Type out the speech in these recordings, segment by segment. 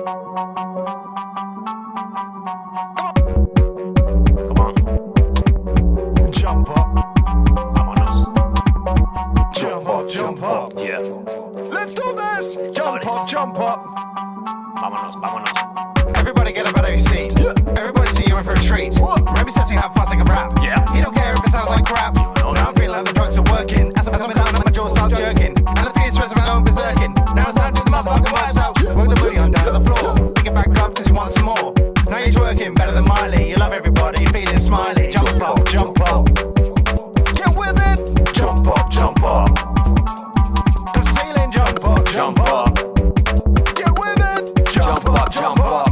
Come on. Jump up. Vámonos. Jump up, jump up. Yeah. Let's do this. Jump up, jump up. Vámonos, vámonos. Everybody get up out of your seat. Yeah. Everybody see you in for a treat. Remy says he have fast like a rap. Yeah. He don't care if it sounds like crap. Now I'm feeling like the drugs are working. As I'm down and my jaw starts jerking. And the feeling stress when I'm going berserking. Now it's time to do the motherfucking vibes out. Work the booty on down to the floor. Pick it back up cause you want some more. Now you're twerking better than Miley. You love everybody, you're feeling smiley. Jump up, jump up. Get with it. Jump up, jump up. The ceiling, jump up, jump up. Get with it. Jump up, jump up.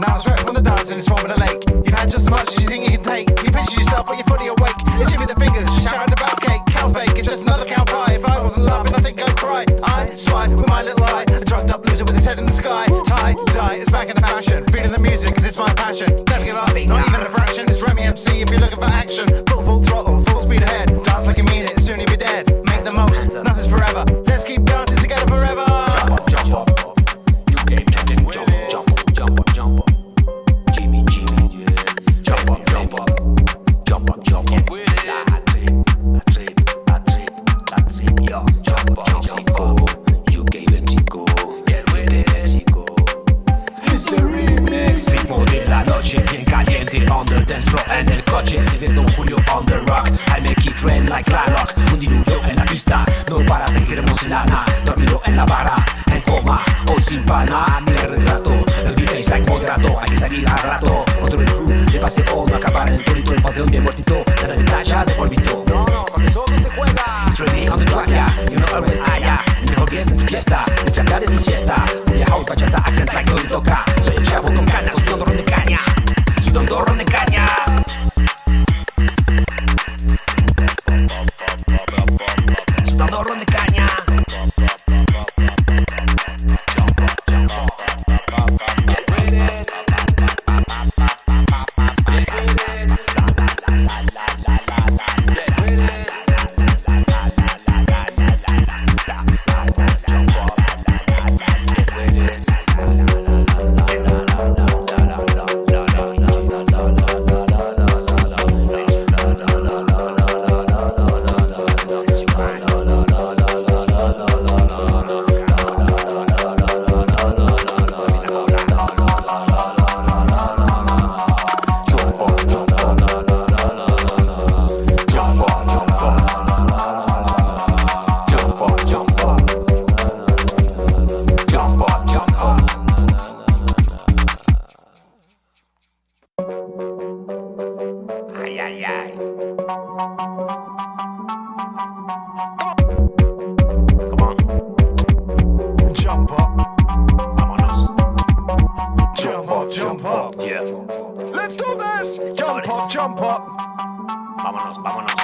Now it's right from the dance and it's forming a lake. You've had just as much as you think you can take. You picture yourself but you're fully awake. You shimmy the fingers, shout out about cake. Cow bake, it's just another cow pie. If I wasn't laughing, I think I'd cry. I spy with my little eye. A drugged up loser with his head in the sky. Tie, dye, it's back in the fashion. Feeling the music cause it's my passion. Never give up, not even a fraction. It's Remy MC if you're looking for action. Full throttle, full speed ahead. Dance like you mean it, soon you'll be dead. Make the most, nothing's forever. Let's keep dancing together forever. Jump up, jump up. You came jumping, jump up, jump up, jump up, jump up. Jimmy, Jimmy, jump up, jump up. Jump up, jump up. I trip, yo. Jump up, Mexico. UK, Mexico. Get with it, Mexico. It's a remix. Ritmo de la noche, bien caliente on the dance floor. En el coche se ve Don Julio on the rock. I make it rain like la rock. Un diluvio en la pista. No paras de queremos lana. Dormido en la barra, en coma o sin pana. Me retrato, el B-face like muy grato. Hay que salir al rato. Otro el crew, de paseo, no acabar en el torito. El panteón bien muertito, nada de tacha de polvito. No, con eso no se juega. It's ready on the track, yeah. You know always yeah. Mejor fiesta en tu fiesta. Descarga de tu siesta. Cumbia house, bachata, accent like no le toca. Soy el chavo con canas, soy don de caña. Soy don de caña. Soy don de caña. Come on. Jump up. Vámonos. Jump up, jump up. Yeah. Let's do this. Jump up, jump up. Vámonos, vámonos.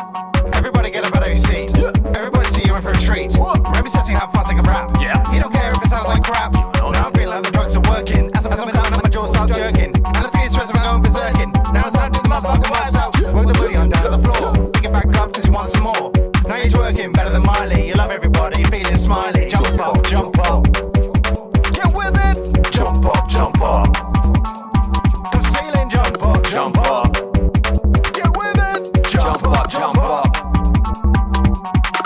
Everybody get up out of your seat. Yeah. Everybody see you in for a treat. Remy says he have fast like a rap. Yeah. He don't care if it sounds like crap. Now I'm feeling like the drugs are working. As I'm down and my jaw starts jerking. And the feeling stress when I'm going berserking. Now it's time to do the motherfucking vibes out. Work the booty on down to the floor. Pick it back up cause you want some more. Now you're twerking better than Miley. You love everybody, you're feeling smiley. Jump up, jump up. Get with it. Jump up, jump up. The ceiling, jump up, jump up. Get with it. Jump up, jump up.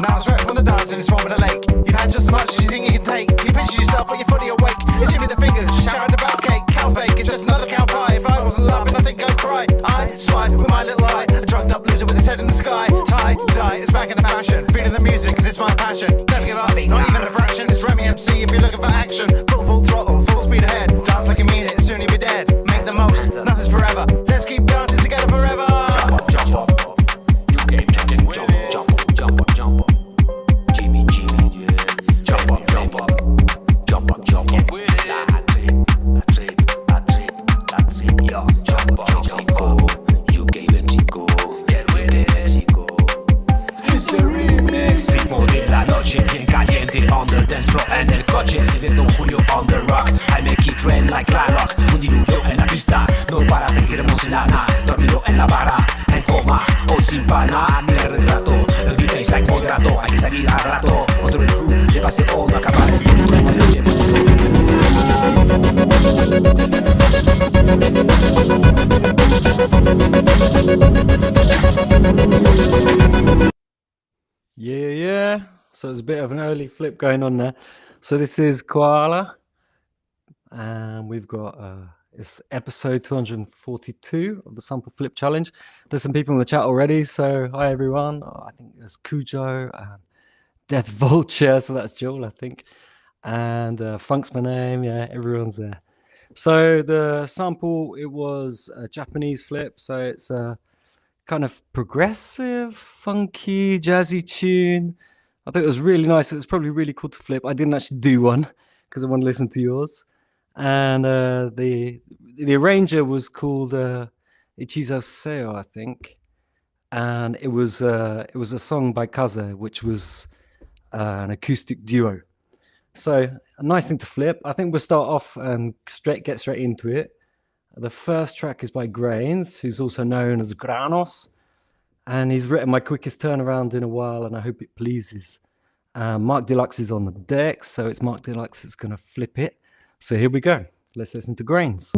Now it's right from the dance and it's forming a lake. You've had just as much as you think you can take. You picture yourself but you're fully awake. You shimmy the fingers, shout out about cake. Cow bake, it's just another cow pie. If I wasn't laughing, I think I'd cry. I spy with my little eye. A drugged up loser with his head in the sky. Tie, dye, it's back in the fashion. Feeling the music cause it's my passion. Never give up, not even a fraction. It's Remy MC if you're looking for action. Full throttle, full speed ahead. Dance like you mean it, soon you'll be dead. Make the most, nothing's forever. Let's keep dancing together forever. Jump up, jump up. You came jumping, jump up, jump up, jump up, jump up. Jimmy, Jimmy, jump up, jump up. Jump up, jump up. I trip, yo. Jump up, Mexico. UK, Mexico. Get with it, Mexico. It's a remix. Ritmo de la noche, bien caliente on the dance floor. En el coche se ve Don Julio on the rock. I make it rain like la rock. Un diluvio en la pista. No paras de queremos lana. Dormido en la barra, en coma o sin pana. Me retrato, el B-face like muy grato. Hay que salir al rato. Otro el crew, de paseo, no acabar en el So there's a bit of an early flip going on there. So this is Koala, and we've got it's episode 242 of the Sample Flip Challenge. There's some people in the chat already, so hi everyone. I think there's Cujo and Death Vulture, so that's Joel, I think, and Funk's my name. Yeah, everyone's there. So the sample, it was a Japanese flip, so it's a kind of progressive, funky, jazzy tune. I thought it was really nice. It was probably really cool to flip. I didn't actually do one because I want to listen to yours. And the arranger was called Ichizo Seo, I think, and it was a song by Kaze, which was an acoustic duo. So a nice thing to flip. I think we'll start off and get straight into it. The first track is by Grains, who's also known as Granos, and he's written my quickest turnaround in a while, and I hope it pleases. Mark Deluxe is on the deck, so it's Mark Deluxe that's going to flip it. So here we go. Let's listen to Grains.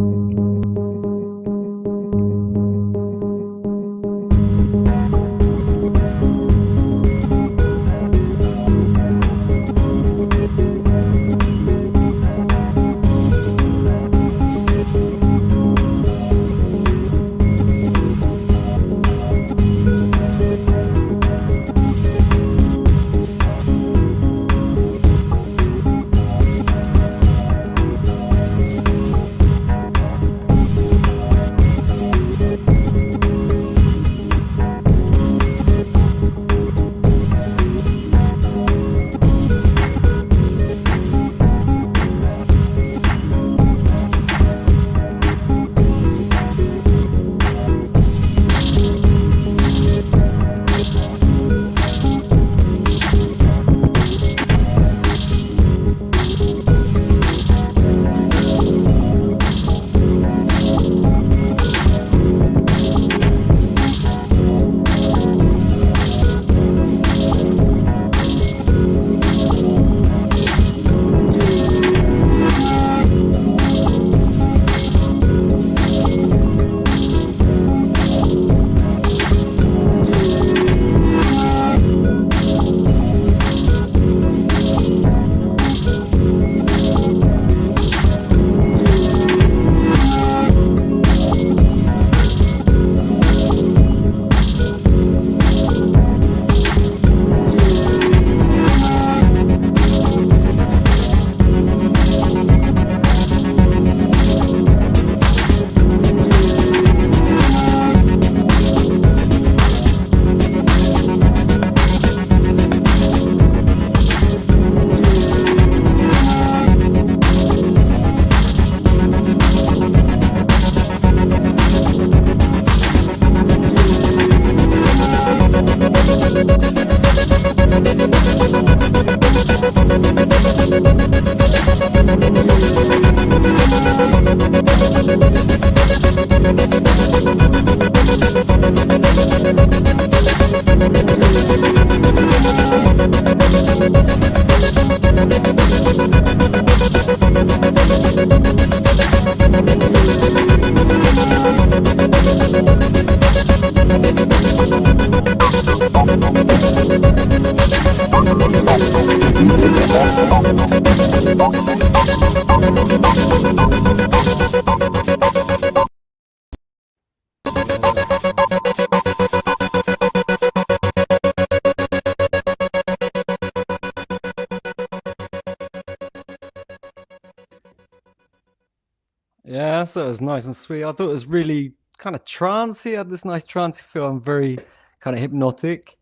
Yeah, so it was nice and sweet. I thought it was really kind of trancey. It had this nice trancey feel and very kind of hypnotic.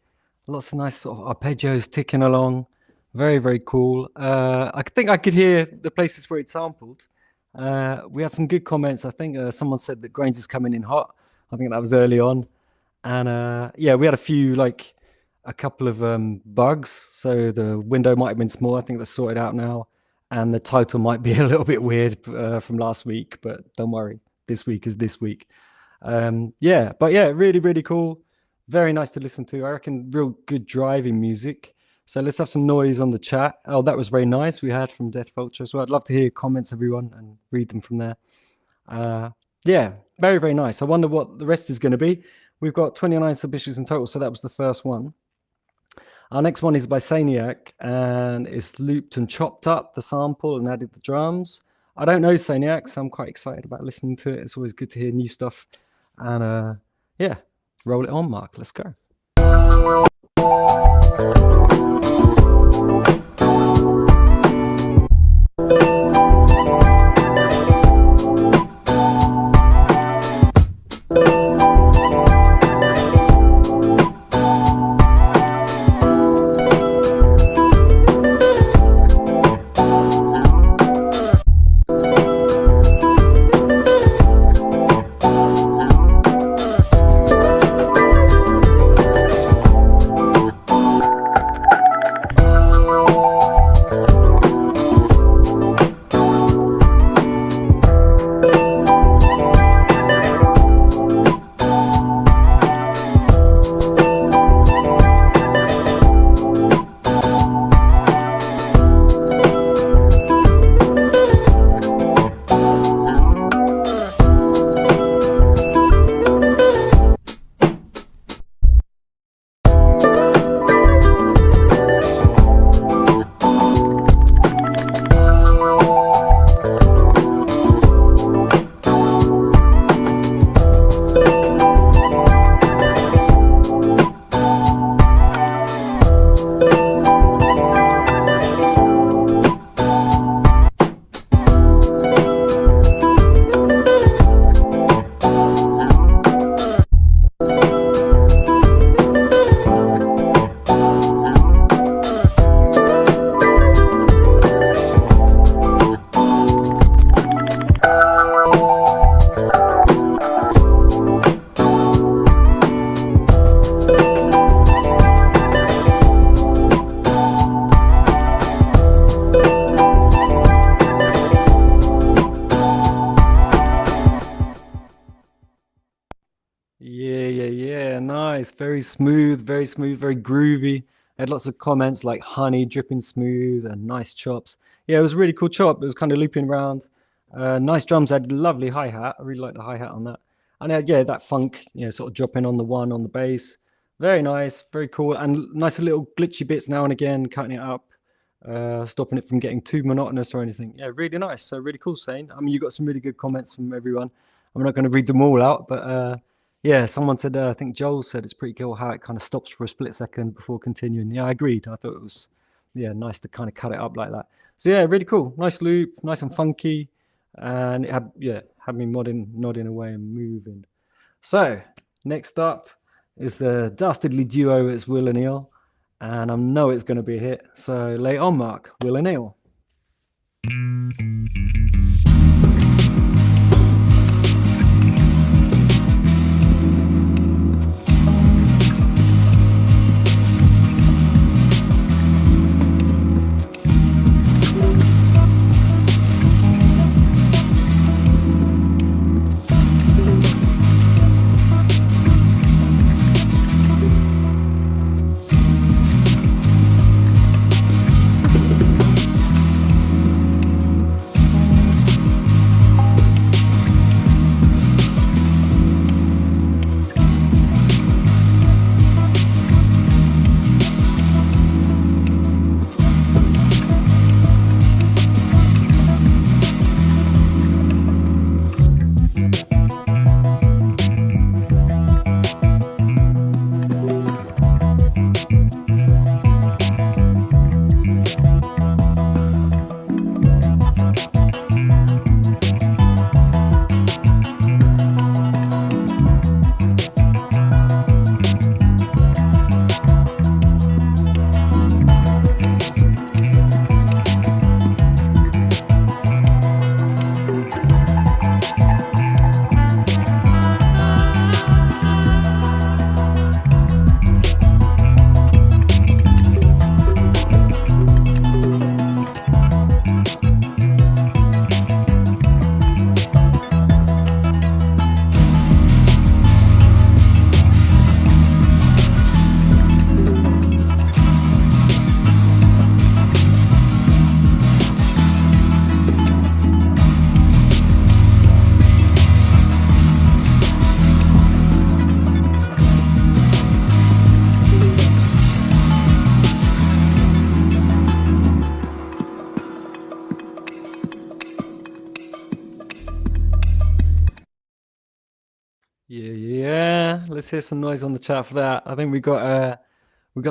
Lots of nice sort of arpeggios ticking along. Very, very cool. I think I could hear the places where it sampled. We had some good comments. I think someone said that Grains is coming in hot. I think that was early on. And yeah, we had a couple of bugs. So the window might have been small. I think that's sorted out now. And the title might be a little bit weird from last week, but don't worry. This week is this week. Yeah, but yeah, really, really cool. Very nice to listen to. I reckon real good driving music. So let's have some noise on the chat. Oh, that was very nice. We had from Death Vulture. So I'd love to hear comments, everyone, and read them from there. Yeah, very, very nice. I wonder what the rest is going to be. We've got 29 submissions in total. So that was the first one. Our next one is by Saniac, and it's looped and chopped up the sample and added the drums. I don't know Saniac, so I'm quite excited about listening to it. It's always good to hear new stuff. And yeah, roll it on, Mark. Let's go. Yeah. Nice. Very smooth, very groovy. I had lots of comments like honey dripping smooth and nice chops. Yeah, it was a really cool chop. It was kind of looping around. Nice drums. Had lovely hi-hat. I really like the hi-hat on that. And yeah, that funk, sort of dropping on the one on the bass. Very nice, very cool. And nice little glitchy bits now and again, cutting it up, stopping it from getting too monotonous or anything. Yeah, really nice. So really cool, Sane. I mean, you got some really good comments from everyone. I'm not going to read them all out, but yeah, someone said, I think Joel said it's pretty cool how it kind of stops for a split second before continuing. Yeah, I agreed. I thought it was, nice to kind of cut it up like that. So yeah, really cool. Nice loop, nice and funky. And it had me nodding away and moving. So next up is the dastardly duo. It's Will and Neil. And I know it's going to be a hit. So lay it on, Mark. Will and Neil. Yeah. Let's hear some noise on the chat for that. I think we got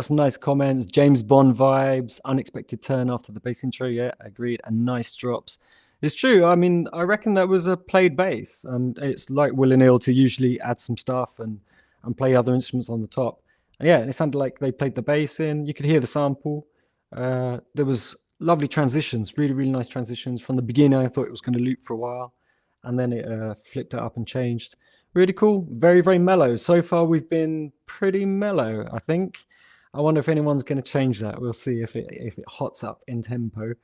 some nice comments. James Bond vibes, unexpected turn after the bass intro. Yeah, agreed. And nice drops. It's true. I mean, I reckon that was a played bass. It's like Will and Ill to usually add some stuff and play other instruments on the top. And yeah, it sounded like they played the bass in. You could hear the sample. There was lovely transitions, really, really nice transitions. From the beginning, I thought it was going to loop for a while, and then it flipped it up and changed. Really cool. Very, very mellow. So far, we've been pretty mellow, I think. I wonder if anyone's going to change that. We'll see if it hots up in tempo.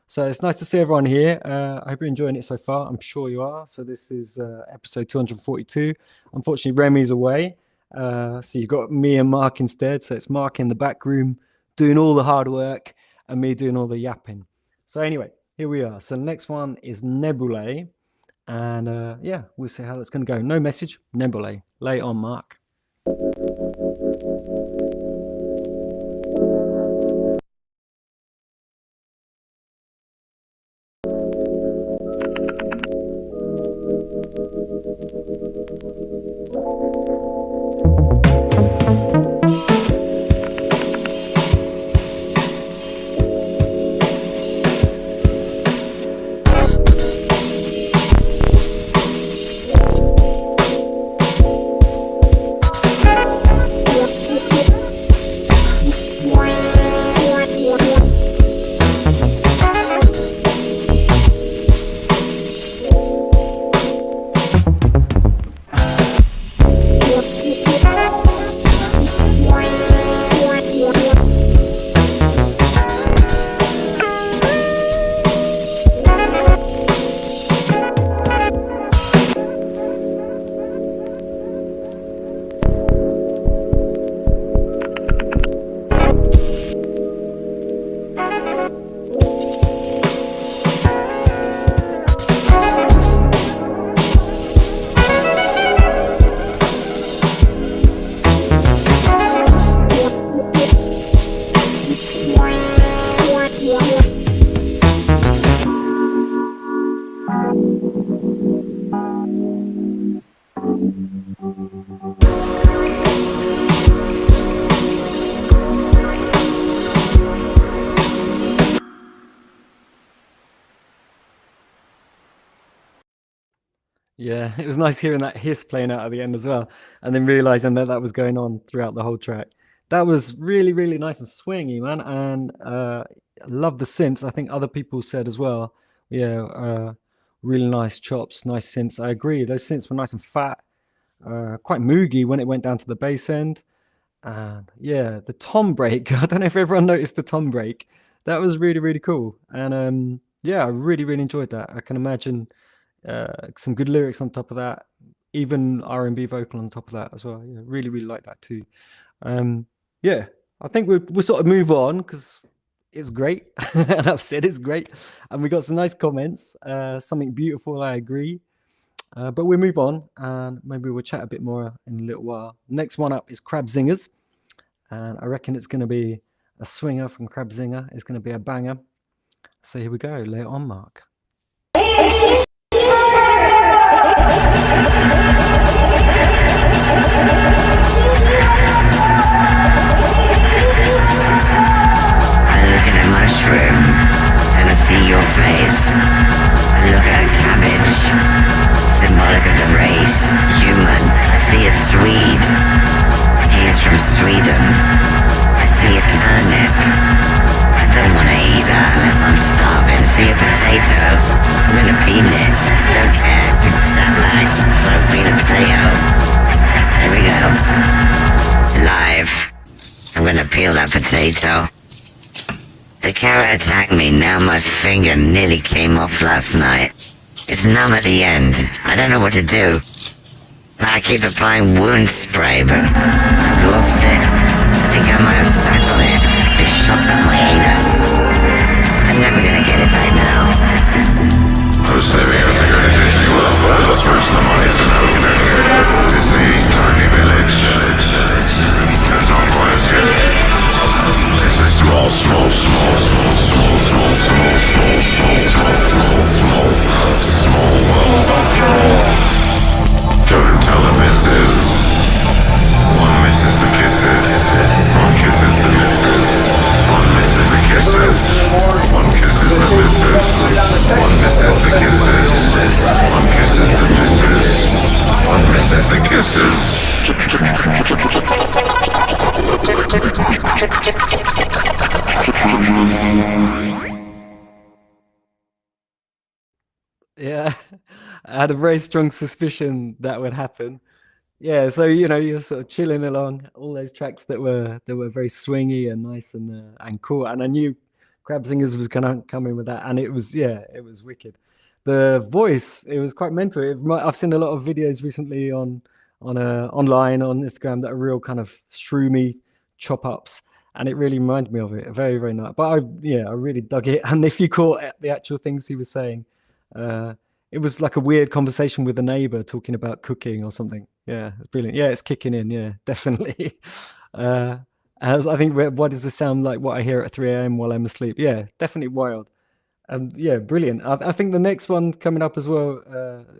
So it's nice to see everyone here. I hope you're enjoying it so far. I'm sure you are. So this is episode 242. Unfortunately, Remy's away. So you've got me and Mark instead. So it's Mark in the back room doing all the hard work and me doing all the yapping. So anyway, here we are. So the next one is Nebulae. And yeah, we'll see how that's going to go. No message, Nebulae. Lay it on, Mark. Yeah, it was nice hearing that hiss playing out at the end as well, and then realizing that was going on throughout the whole track. That was really, really nice and swingy, man, and I love the synths. I think other people said as well. Yeah, really nice chops, nice synths. I agree. Those synths were nice and fat, quite moogy when it went down to the bass end. And yeah, the tom break. I don't know if everyone noticed the tom break. That was really, really cool. And yeah, I really, really enjoyed that. I can imagine some good lyrics on top of that, even R&B vocal on top of that as well. Yeah, really, really like that too. Yeah, I think we'll sort of move on because it's great. And I've said it's great. And we got some nice comments. Something beautiful, I agree. But we'll move on and maybe we'll chat a bit more in a little while. Next one up is Crab Zingers. And I reckon it's going to be a swinger from Crab Zinger. It's going to be a banger. So here we go. Lay it on, Mark. I look at a mushroom and I see your face. I look at a cabbage, symbolic of the race, human. I see a Swede, he's from Sweden. I see a turnip, I don't want to eat that unless I'm starving. See a potato, I'm gonna peel it, don't care. Stand back, I'll peel a potato. Here we go. Live. I'm gonna peel that potato. The carrot attacked me, now my finger nearly came off last night. It's numb at the end, I don't know what to do. I keep applying wound spray, but I've lost it. I think I might have sat on it. It shot up my anus. I'm never gonna get it back now. I was saving up to go to Disney World, but I lost most of the money, so now we're gonna go to Disney Tiny Village. That's not quite as good. It's a small world after all. Don't tell them it's Yeah, I had a very strong suspicion that would happen. Yeah, so you're sort of chilling along all those tracks that were very swingy and nice and cool, and I knew Crab Singers was gonna come in with that, and it was wicked. The voice, it was quite mental. I've seen a lot of videos recently online on Instagram that are real kind of shroomy chop ups, and it really reminded me of it. Very very nice. But I really dug it, and if you caught the actual things he was saying. Uh, it was like a weird conversation with a neighbor talking about cooking or something. Yeah, it's brilliant. Yeah, it's kicking in. Yeah, definitely. As I think, what does this sound like? What I hear at 3 a.m. while I'm asleep? Yeah, definitely wild. And yeah, brilliant. I think the next one coming up as well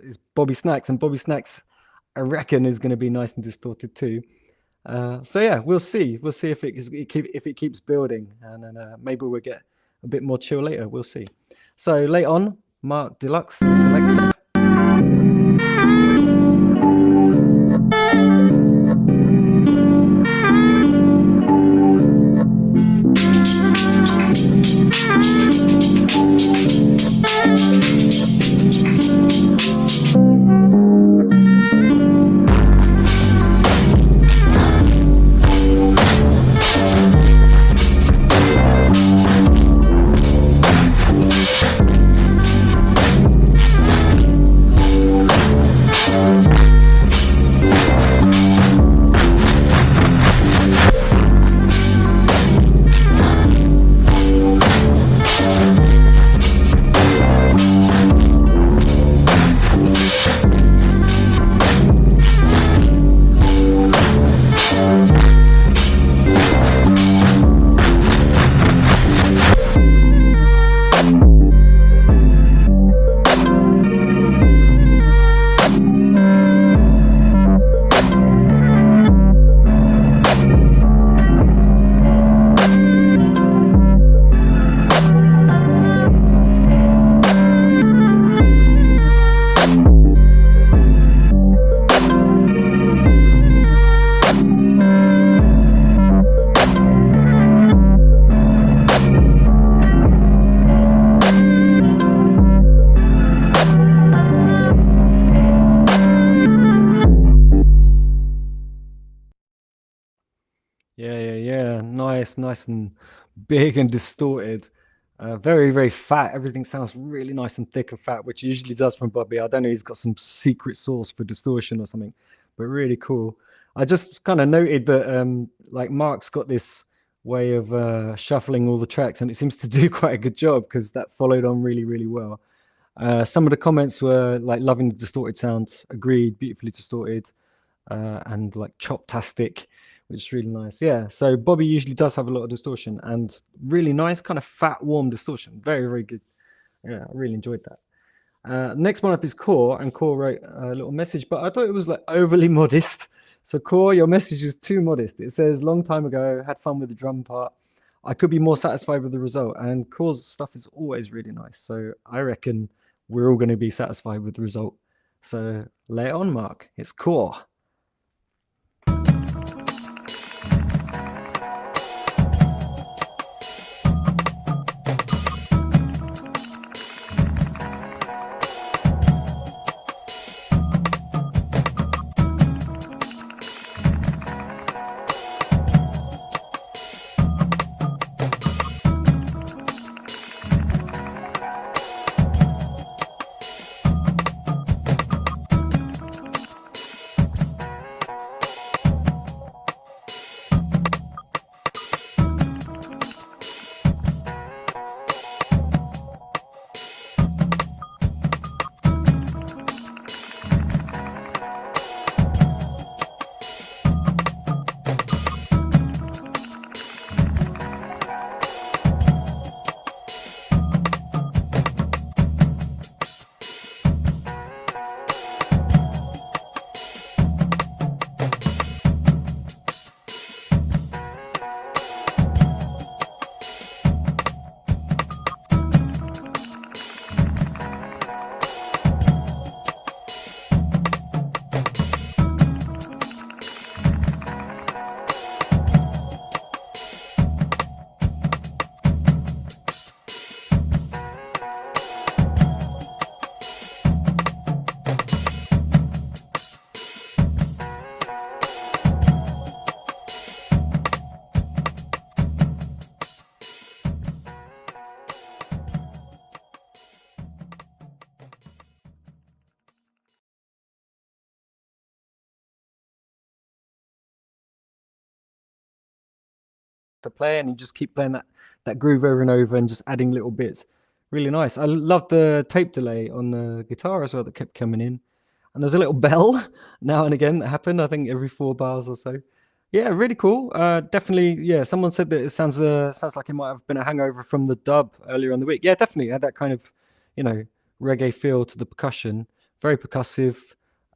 is Bobby Snacks, and Bobby Snacks, I reckon, is going to be nice and distorted too. So yeah, we'll see. We'll see if it keeps building, and then maybe we'll get a bit more chill later. We'll see. So late on, Mark Deluxe, the selector. Yeah. Nice and big and distorted. Very, very fat. Everything sounds really nice and thick and fat, which it usually does from Bobby. I don't know, he's got some secret sauce for distortion or something, but really cool. I just kind of noted that like Mark's got this way of shuffling all the tracks, and it seems to do quite a good job because that followed on really, really well. Some of the comments were like loving the distorted sound, agreed, beautifully distorted, and like choptastic, which is really nice. Yeah, so Bobby usually does have a lot of distortion and really nice kind of fat, warm distortion. Very, very good. Yeah, I really enjoyed that. Next one up is Core, and Core wrote a little message, but I thought it was like overly modest. So Core, your message is too modest. It says, long time ago, had fun with the drum part. I could be more satisfied with the result, and Core's stuff is always really nice. So I reckon we're all going to be satisfied with the result. So lay it on, Mark. It's Core. to play, and you just keep playing that groove over and over and just adding little bits. Really nice. I love the tape delay on the guitar as well that kept coming in. And there's a little bell now and again that happened, I think every 4 bars or so. Yeah, really cool. Definitely, yeah, someone said that it sounds like it might have been a hangover from the dub earlier in the week. Yeah, definitely. It had that kind of, reggae feel to the percussion. Very percussive.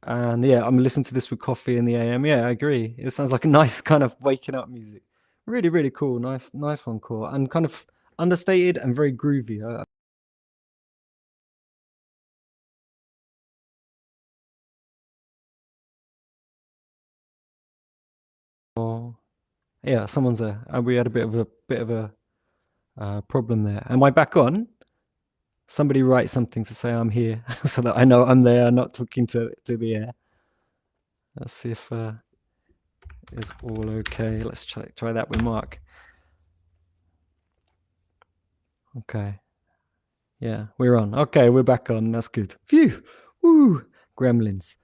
And yeah, I'm listening to this with coffee in the AM. Yeah, I agree. It sounds like a nice kind of waking up music. Really, really cool. Nice one, cool. And kind of understated and very groovy. Yeah, someone's there. We had a bit of a problem there. Am I back on? Somebody write something to say I'm here so that I know I'm there, not talking to the air. Let's see if it's all okay. Let's try that with Mark. Okay. Yeah, we're on. Okay, we're back on. That's good. Phew. Woo. Gremlins.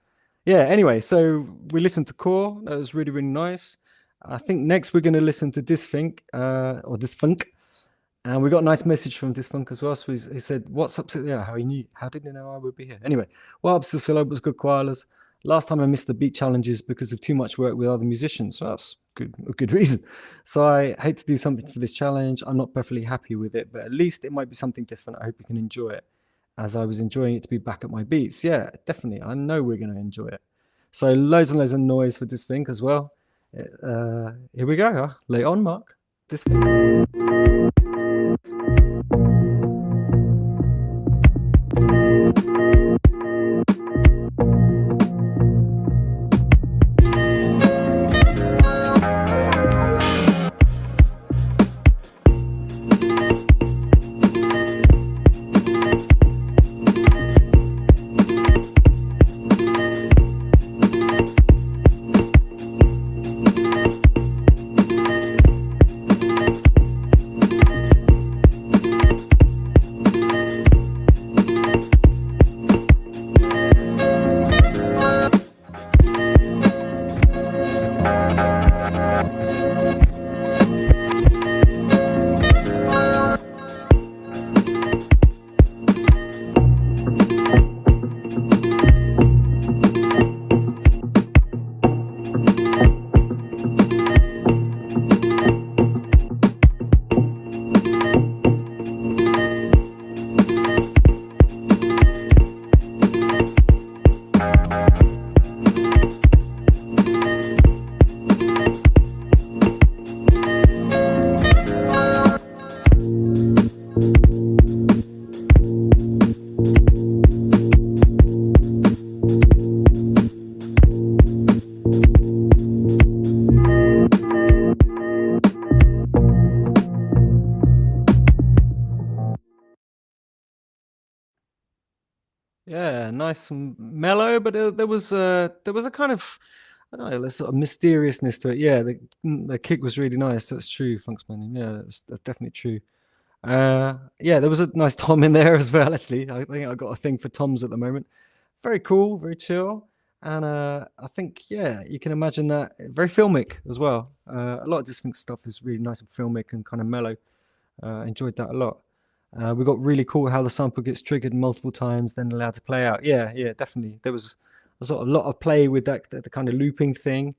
Yeah, anyway, so we listened to Core. That was really, really nice. I think next we're going to listen to Disfunk, or Disfunk. And we got a nice message from Disfunk as well. So he said, what's up, yeah, how did he know I would be here? Anyway, what up, Silsila? Was good, Koalas. Last time I missed the beat challenges because of too much work with other musicians. So that's a good reason. So I hate to do something for this challenge. I'm not perfectly happy with it, but at least it might be something different. I hope you can enjoy it, as I was enjoying it to be back at my beats. Yeah, definitely. I know we're going to enjoy it. So loads and loads of noise for Disfunk as well. Here we go. Huh? Lay on, Mark. Disfunk. Yeah, nice and mellow, but there was a kind of, I don't know, sort of mysteriousness to it. Yeah, the kick was really nice. That's true, Funksman. Yeah, that's definitely true. Yeah, there was a nice tom in there as well. Actually, I think I got a thing for toms at the moment. Very cool, very chill, and I think you can imagine that very filmic as well. A lot of Disfunk stuff is really nice and filmic and kind of mellow. Enjoyed that a lot. We got really cool how the sample gets triggered multiple times, then allowed to play out. Yeah, definitely. There was a sort of lot of play with that, the kind of looping thing,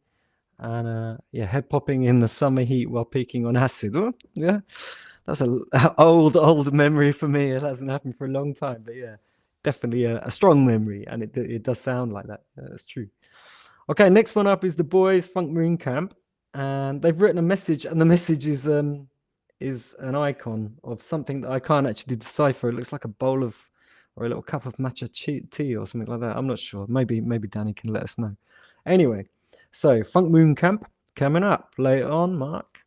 and head popping in the summer heat while peaking on acid. Oh, yeah, that's an old memory for me. It hasn't happened for a long time, but yeah, definitely a strong memory, and it does sound like that. That's true. Okay, next one up is the boys Funk Marine Camp, and they've written a message, and the message is an icon of something that I can't actually decipher. It looks like a bowl of, or a little cup of matcha tea or something like that. I'm not sure. Maybe Danny can let us know. Anyway, so Funk Moon Camp coming up later on, Mark.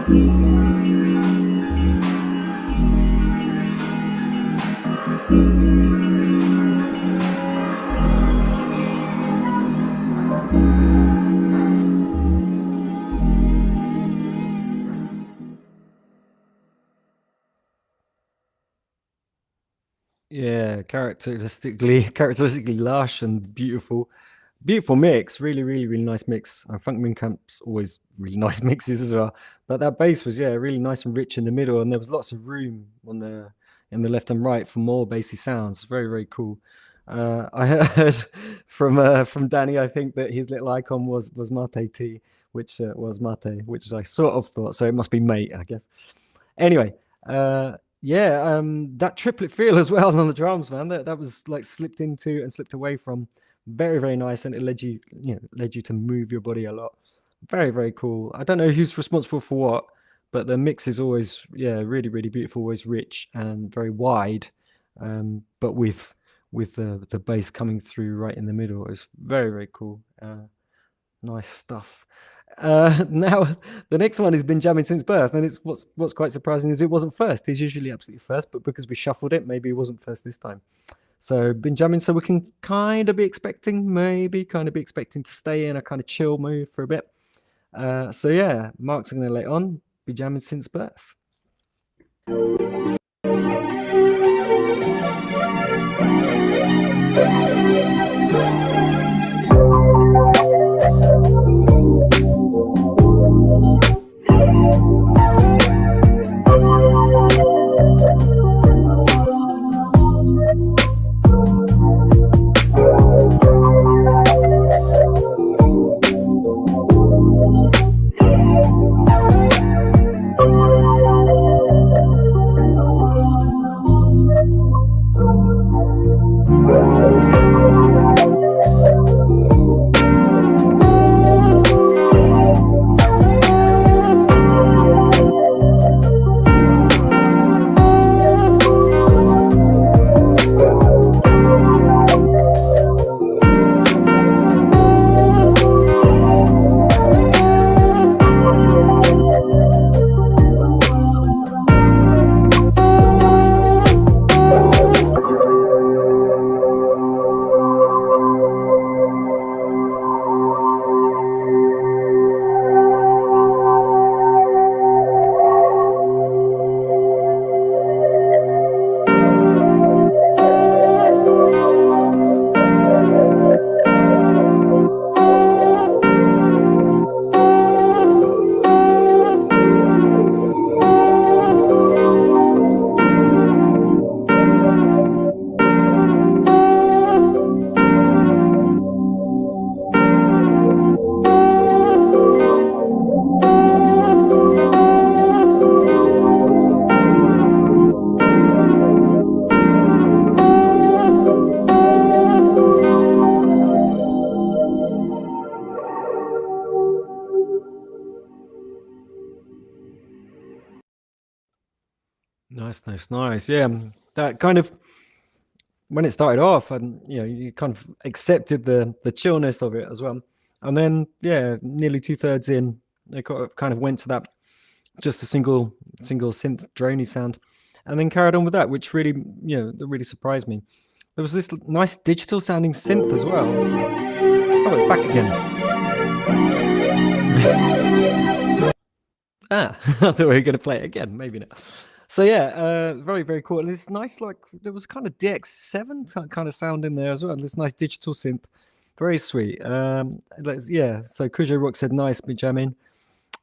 Yeah, characteristically lush and beautiful. Beautiful mix, really nice mix. Funk Moon Camp's always really nice mixes as well. But that bass was really nice and rich in the middle, and there was lots of room on the in the left and right for more bassy sounds. Very cool. I heard from Danny, I think that his little icon was Mate T, which was Mate, which I sort of thought, so it must be mate, I guess. Anyway, that triplet feel as well on the drums, man. That was like slipped into and slipped away from. Very nice, and it led you to move your body a lot. Very cool. I don't know who's responsible for what, but the mix is always really beautiful, always rich and very wide, but with the bass coming through right in the middle. It's very cool. Nice stuff. Now the next one has been jamming since birth, and it's what's quite surprising is it wasn't first. He's usually absolutely first, but because we shuffled it, maybe it wasn't first this time. So been jamming, so we can kind of be expecting to stay in a kind of chill mood for a bit. So yeah, Mark's going to let on, be jamming since birth. Nice. Yeah, that kind of when it started off, and you kind of accepted the chillness of it as well, and then nearly 2/3 in, it kind of went to that just a single synth drony sound, and then carried on with that, which really that really surprised me. There was this nice digital sounding synth as well. Oh, it's back again. I thought we were going to play it again. Maybe not. So very cool. And it's nice, like there was kind of DX7 kind of sound in there as well. This nice digital synth, very sweet. So Cujo Rock said nice, be jamming.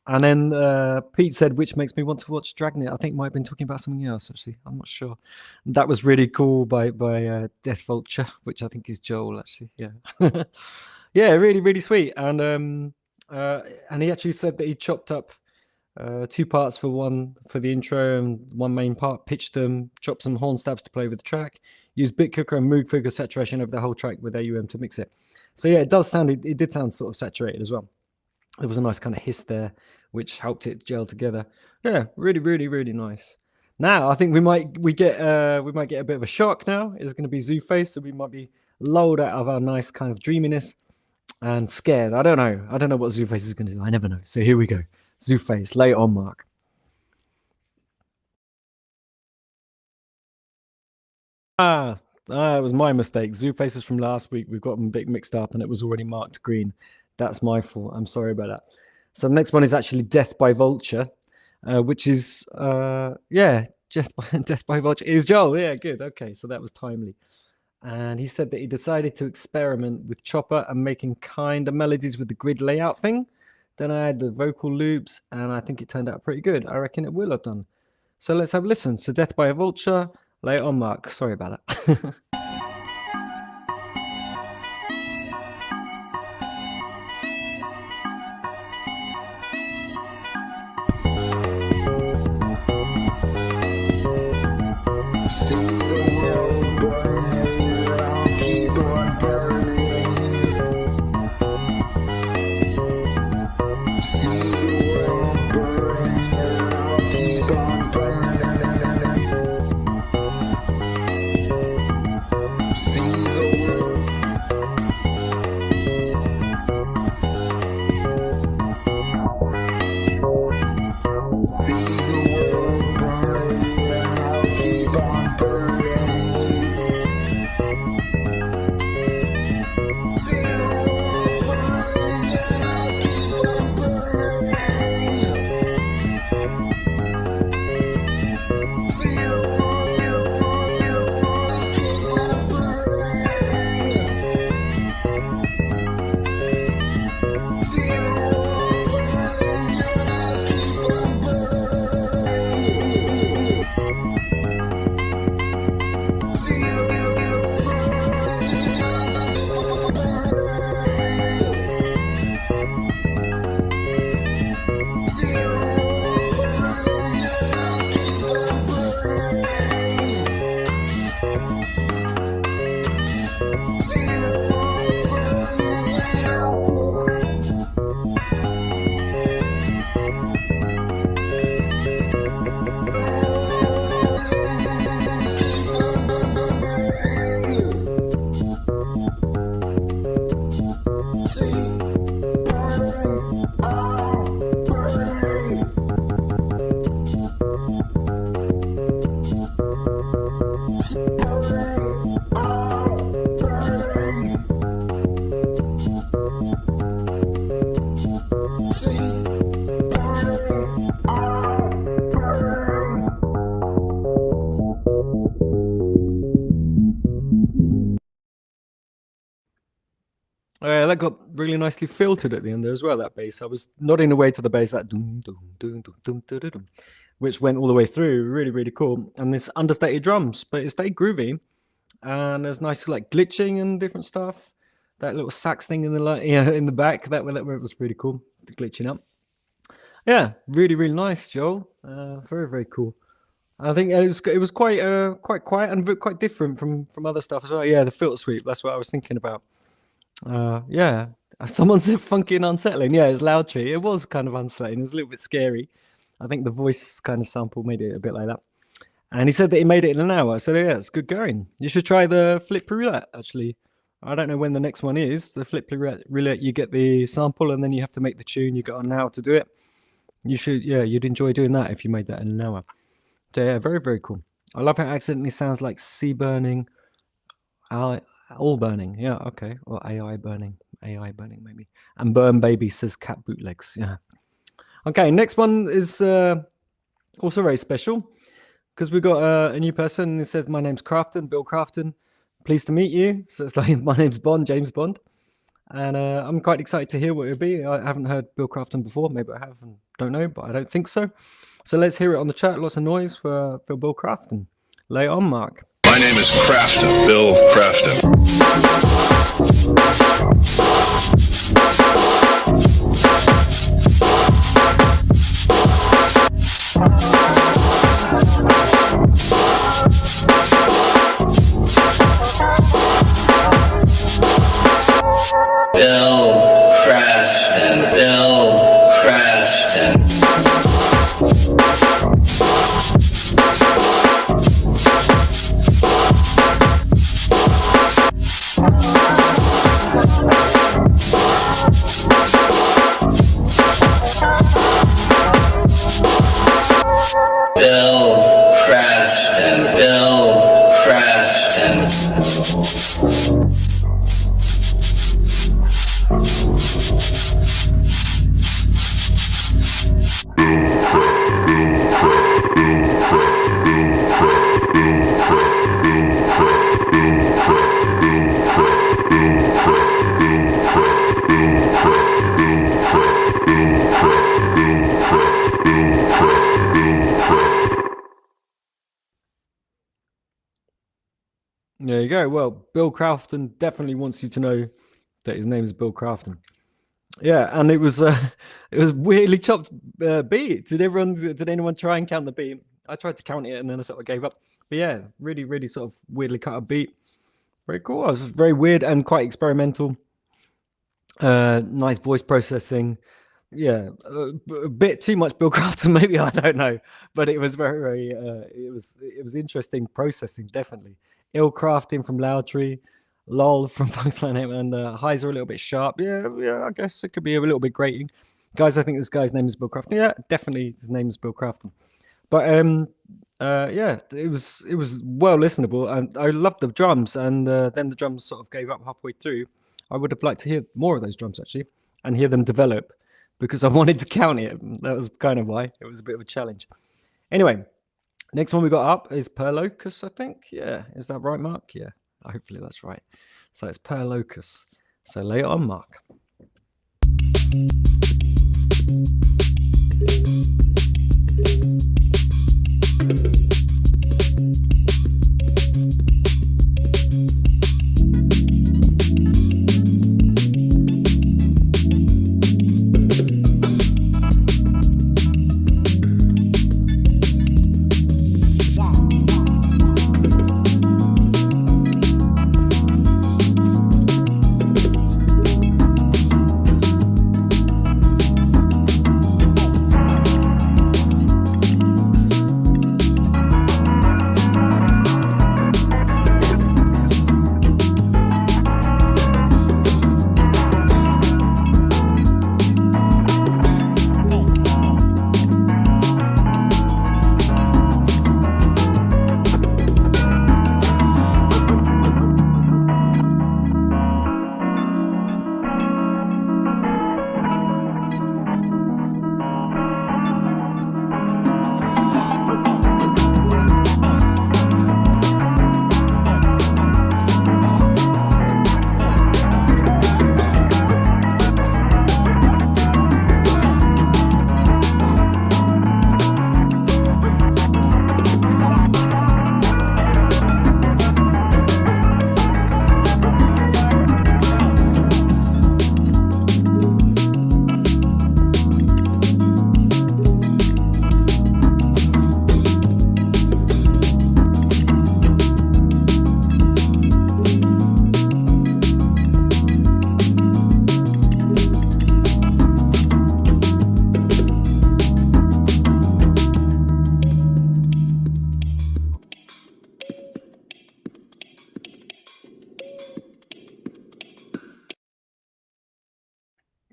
And then Pete said, which makes me want to watch Dragnet. I think might have been talking about something else, actually. I'm not sure. That was really cool by Death Vulture, which I think is Joel, actually. Yeah. Really sweet. And he actually said that he chopped up 2 parts for the intro and one main part, pitched them, chopped some horn stabs to play with the track, used Bit Cooker and Moog Figure saturation over the whole track with AUM to mix it. So it did sound sort of saturated as well. There was a nice kind of hiss there, which helped it gel together. Yeah, really nice. Now I think we might get a bit of a shock. Now it's going to be Zoo Face, so we might be lulled out of our nice kind of dreaminess and scared. I don't know what Zoo Face is going to do. I never know. So here we go. Zoo Face, lay it on, Mark. It was my mistake. Zoo faces from last week, we've got them a bit mixed up and it was already marked green. That's my fault. I'm sorry about that. So the next one is actually Death by Vulture, which is, Death by Vulture is Joel. Yeah, good. Okay, so that was timely. And he said that he decided to experiment with Chopper and making kind of melodies with the grid layout thing. Then I had the vocal loops, and I think it turned out pretty good. I reckon it will have done. So let's have a listen. So Death by a Vulture, lay it on, Mark. Sorry about that. See the world burning, I'll keep on burning. See the world burning, I'll keep on burning. See the world. See the world burning, I'll keep on burning. See the world burning, I'll keep on burning. See the world, keep on burning. See the world burning, I'll keep on burning. See the That got really nicely filtered at the end there as well, that bass. I was nodding away to the bass, that dum, dum, dum, dum, dum, dum, dum, which went all the way through. Really, really cool. And this understated drums, but it stayed groovy. And there's nice like glitching and different stuff. That little sax thing in the in the back, that was really cool. The glitching up. Yeah, really, really nice, Joel. Very, very cool. I think it was quite quiet and quite different from other stuff as well. Yeah, the filter sweep. That's what I was thinking about. Yeah, someone said funky and unsettling. Yeah, it's loud tree. It was kind of unsettling. It was a little bit scary. I think the voice kind of sample made it a bit like that. And he said that he made it in an hour. So yeah, it's good going. You should try the flip roulette, actually. I don't know when the next one is. The flip roulette, you get the sample and then you have to make the tune. You got an hour to do it. You should, yeah, you'd enjoy doing that if you made that in an hour. So yeah, very, very cool. I love how it accidentally sounds like sea burning. All burning, yeah, okay. Or AI burning maybe. And Burn Baby says cat bootlegs, yeah. Okay, next one is also very special because we got a new person who says, my name's Crafton, Bill Crafton. Pleased to meet you. So it's like, my name's Bond, James Bond. And I'm quite excited to hear what it'll be. I haven't heard Bill Crafton before. Maybe I have and don't know, but I don't think so. So let's hear it on the chat. Lots of noise for Bill Crafton. Lay it on, Mark. My name is Crafton, Bill Crafton. Bill Crafton, Bill Crafton. There you go. Well, Bill Crafton definitely wants you to know that his name is Bill Crafton. Yeah, and it was it was weirdly chopped beat. Did anyone try and count the beat? I tried to count it and then I sort of gave up. But yeah, really, really sort of weirdly cut a beat. Very cool. It was very weird and quite experimental. Nice voice processing. Yeah, a bit too much Bill Crafton, maybe, I don't know, but it was very, it was interesting processing, definitely. Ill crafting from Loudtree, lol from Bugs Planet, and highs are a little bit sharp. Yeah, I guess it could be a little bit grating. Guys, I think this guy's name is Bill Crafton. Yeah, definitely his name is Bill Crafton. But yeah, it was well listenable, and I loved the drums. And then the drums sort of gave up halfway through. I would have liked to hear more of those drums actually, and hear them develop, because I wanted to count it. That was kind of why it was a bit of a challenge. Anyway, next one we got up is Per Locus, I think. Yeah, is that right, Mark? Yeah, hopefully that's right. So it's Per Locus. So lay it on, Mark.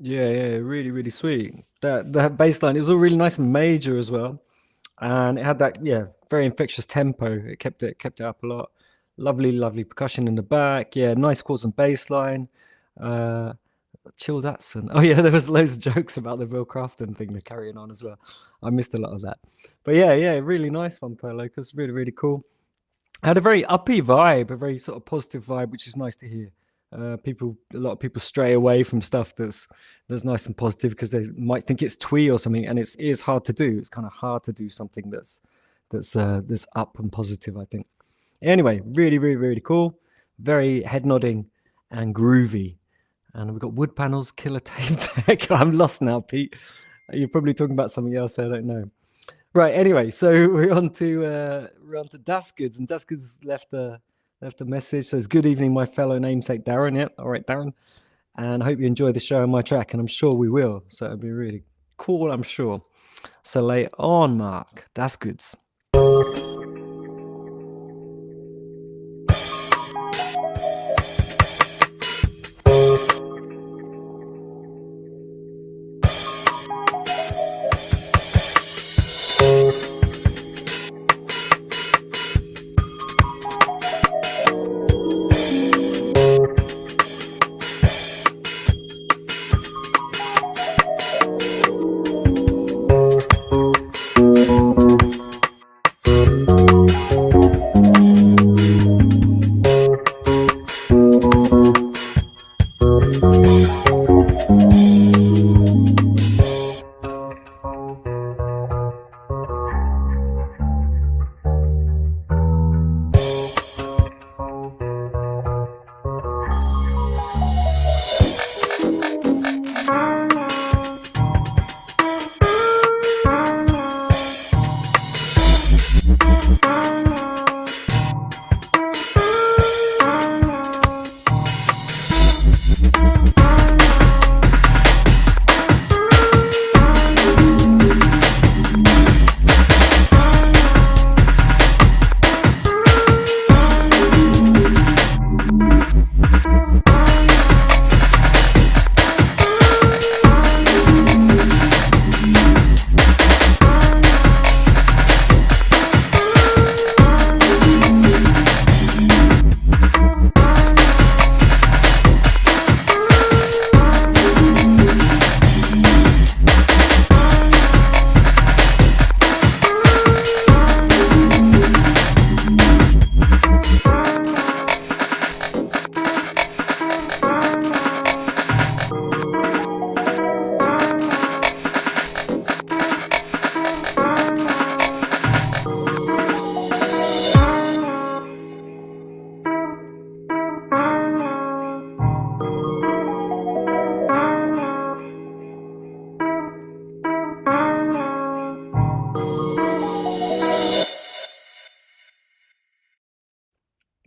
Yeah, really, really sweet. That bass line, it was all really nice and major as well, and it had that very infectious tempo. It kept it up a lot. Lovely, lovely percussion in the back. Yeah, nice chords and bass line. Chill Datsun. Oh yeah, there was loads of jokes about the Bill Crafton thing they're carrying on as well. I missed a lot of that, but yeah, really nice one, Per Locus. Really, really cool. Had a very uppy vibe, a very sort of positive vibe, which is nice to hear. A lot of people stray away from stuff that's nice and positive because they might think it's twee or something, and it is hard to do. It's kind of hard to do something that's up and positive, I think. Anyway, really, really, really cool. Very head nodding and groovy. And we've got wood panels, killer tape deck. I'm lost now, Pete. You're probably talking about something else. I don't know. Right. Anyway, so we're on to Dasgoods, and Dasgoods left a message. Says, "Good evening, my fellow namesake Darren." Yep. All right, Darren. And I hope you enjoy the show and my track, and I'm sure we will. So it'll be really cool, I'm sure. So lay it on, Mark. Dasgoods.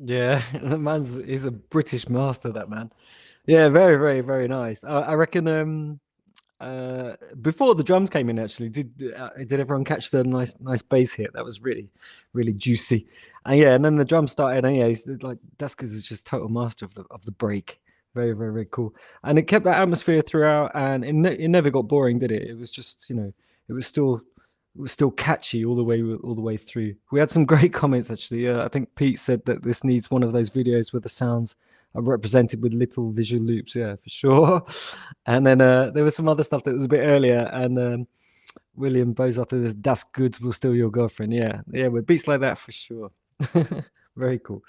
Yeah, he's a British master, that man. Yeah, very, very, very nice. I reckon before the drums came in, actually, did everyone catch the nice bass hit? That was really, really juicy. And yeah, and then the drums started, and yeah, he's like that's because he's just total master of the break. Very, very, very cool. And it kept that atmosphere throughout, and it never got boring, did it? It was just, it was still catchy all the way through. We had some great comments actually. I think Pete said that this needs one of those videos where the sounds are represented with little visual loops. Yeah, for sure. And then there was some other stuff that was a bit earlier, and William goes after this. Das goods will steal your girlfriend. Yeah, with beats like that for sure. Very cool.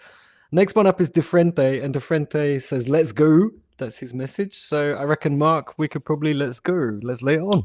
Next one up is Differente, and Differente says, "Let's go." That's his message. So I reckon, Mark, we could probably let's go. Let's lay it on.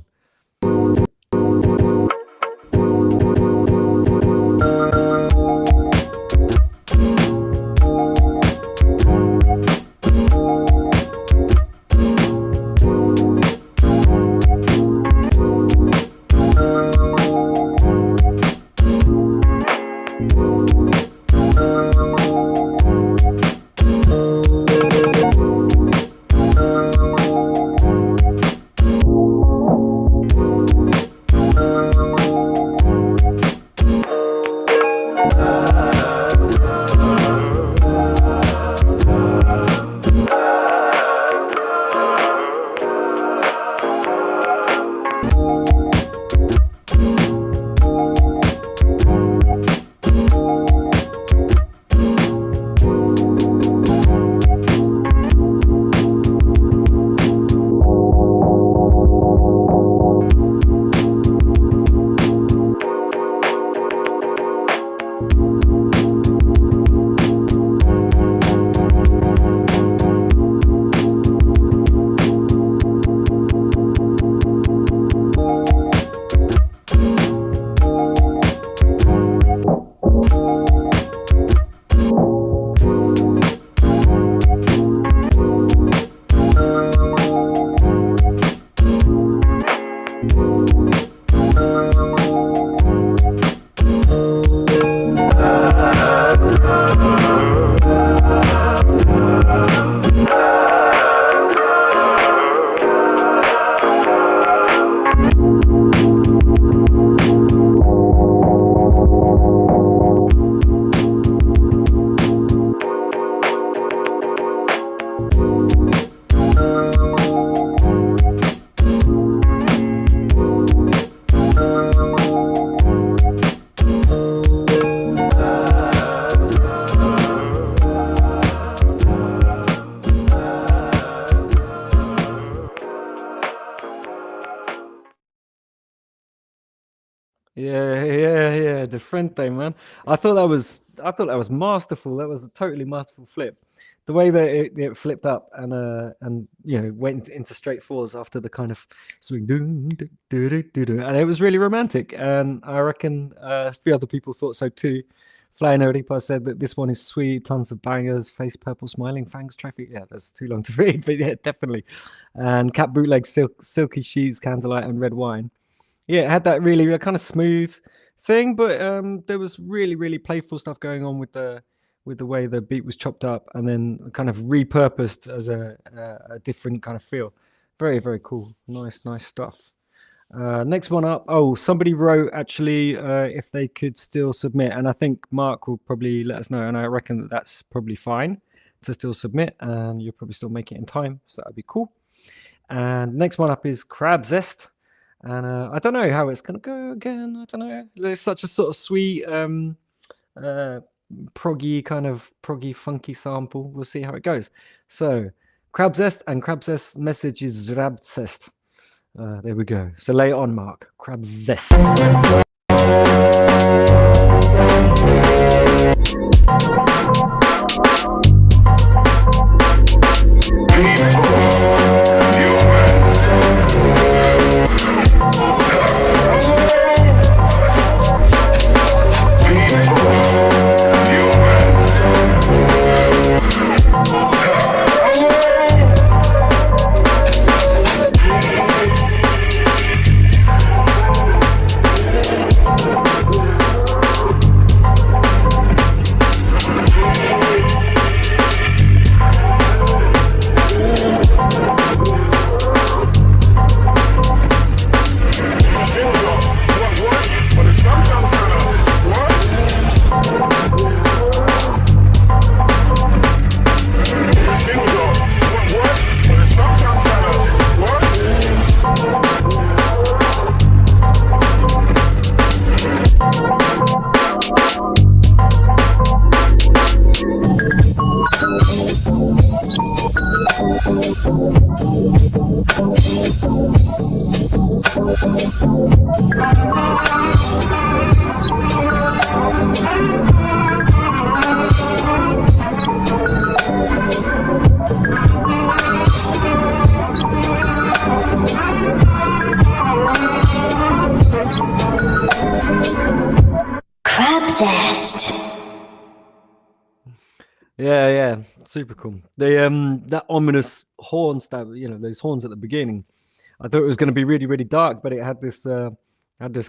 Yeah, the Frente, man. I thought that was masterful. That was a totally masterful flip. The way that it flipped up and went into straight fours after the kind of swing, and it was really romantic. And I reckon a few other people thought so too. Fly Noripa said that this one is sweet, tons of bangers, face purple, smiling, fangs, traffic. Yeah, that's too long to read, but yeah, definitely. And Cat Bootleg, Silky Sheets, Candlelight, and Red Wine. Yeah, it had that really kind of smooth thing, but there was really, really playful stuff going on with the way the beat was chopped up and then kind of repurposed as a different kind of feel. Very, very cool. Nice stuff. Next one up. Oh, somebody wrote actually if they could still submit, and I think Mark will probably let us know, and I reckon that that's probably fine to still submit, and you'll probably still make it in time, so that'd be cool. And next one up is Crab Zest. And I don't know how it's going to go again. I don't know. There's such a sort of sweet, proggy, funky sample. We'll see how it goes. So, Crab Zest, and Crab Zest's message is Zrab Zest. There we go. So lay it on, Mark. Crab Zest. Crab zest. Yeah, super cool. The that ominous horns that those horns at the beginning. I thought it was going to be really, really dark, but it had this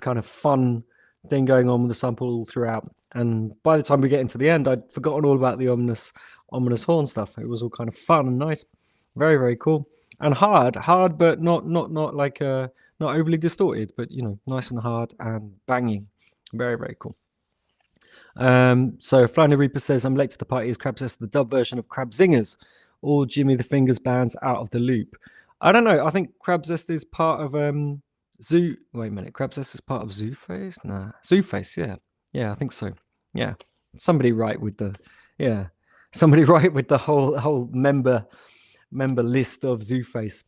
kind of fun thing going on with the sample all throughout. And by the time we get into the end, I'd forgotten all about the ominous horn stuff. It was all kind of fun and nice, very, very cool, and hard, but not like not overly distorted, but nice and hard and banging, very, very cool. So Flying the Reaper says, I'm late to the party. Is Crab Zest the dub version of Crab Zingers or Jimmy the Fingers bands out of the loop? I don't know. I think Crab Zest is part of Zoo. Wait a minute. Crab Zest is part of Zoo Face? Nah. Zoo Face, yeah. Yeah, I think so. Yeah. Somebody right with the whole member list of Zoo Face.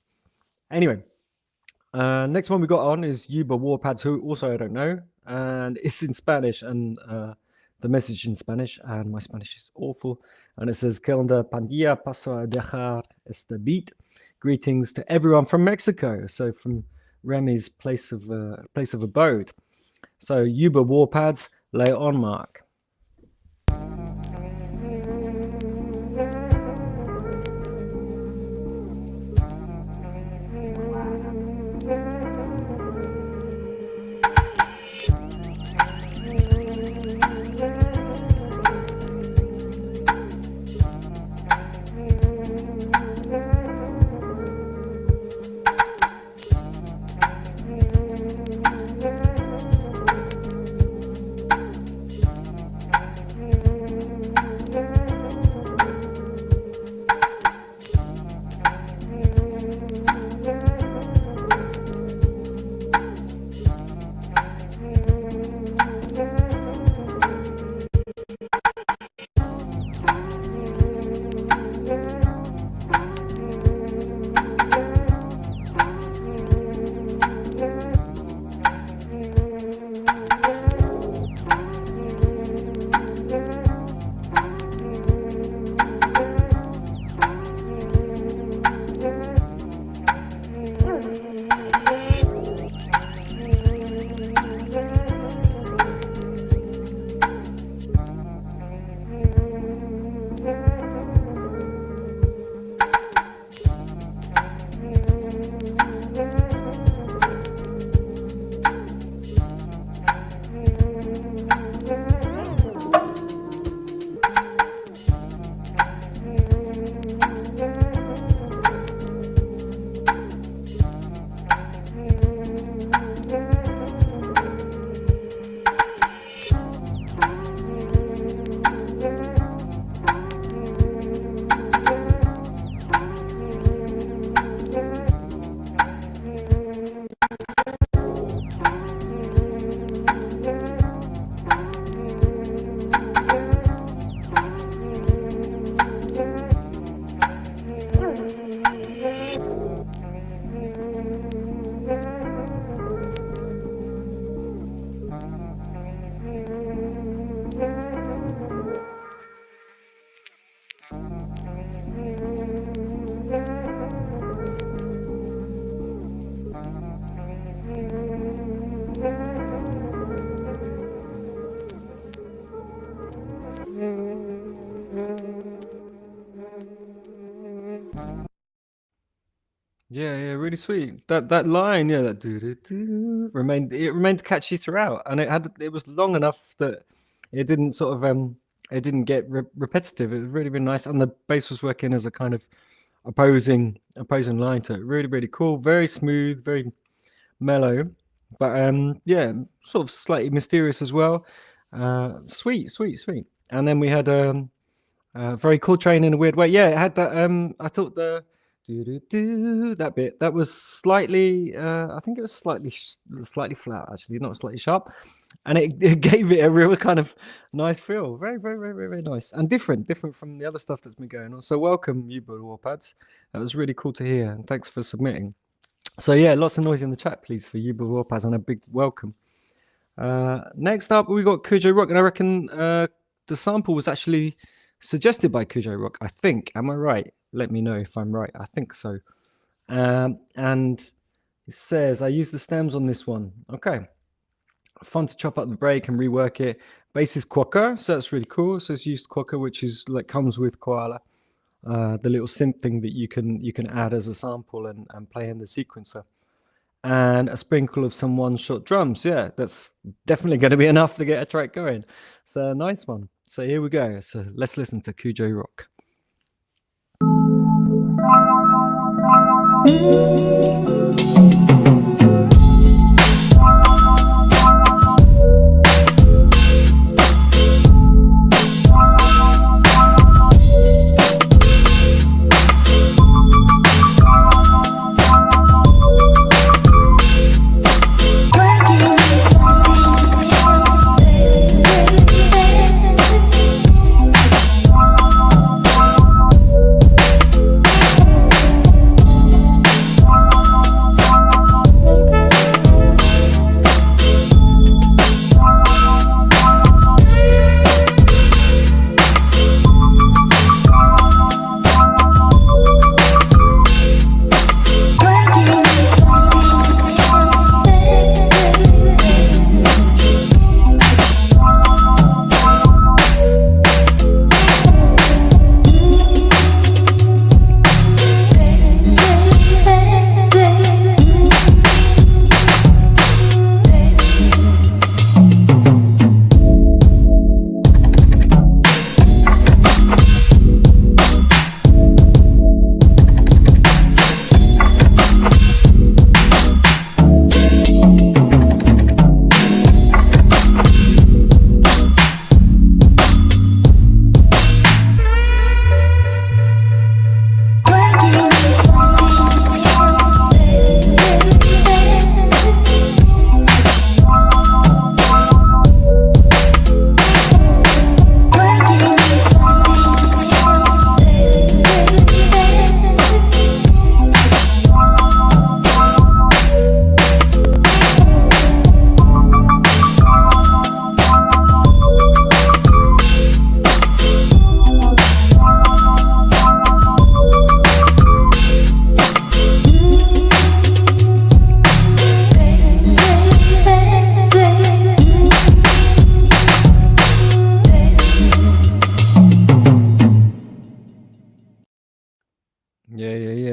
Anyway. Next one we got on is Yuba Warpads, who also I don't know. And it's in Spanish and the message in Spanish, and my Spanish is awful. And it says, "¿Qué onda, pandilla? Paso a dejar este beat. Greetings to everyone from Mexico." So from Remy's place of abode. So Yuba Warpads, lay it on, Mark. Yeah, really sweet. That line, yeah, that do remained catchy throughout, and it was long enough that it didn't it didn't get repetitive. It was really nice, and the bass was working as a kind of opposing line to it. Really cool, very smooth, very mellow, but yeah, sort of slightly mysterious as well. Sweet. And then we had very cool train in a weird way. Yeah, it had that. I thought the that bit that was slightly. I think it was slightly flat actually, not slightly sharp, and it gave it a real kind of nice feel. Very nice and different from the other stuff that's been going on. So welcome, you Warpads. That was really cool to hear, and thanks for submitting. So yeah, lots of noise in the chat, please, for you, Warpaz, and a big welcome. Next up, we got Cujo Rock, and I reckon the sample was actually suggested by Cujo Rock. I think. Am I right? Let me know if I'm right. I think so. And it says I use the stems on this one. Okay. Fun to chop up the break and rework it. Bass is Quokka, so that's really cool. So it's used Quokka, which is like comes with Koala. The little synth thing that you can add as a sample and play in the sequencer, and a sprinkle of some one-shot drums. Yeah, that's definitely going to be enough to get a track going. So nice one. So here we go. So let's listen to Cujo Rock. Yeah.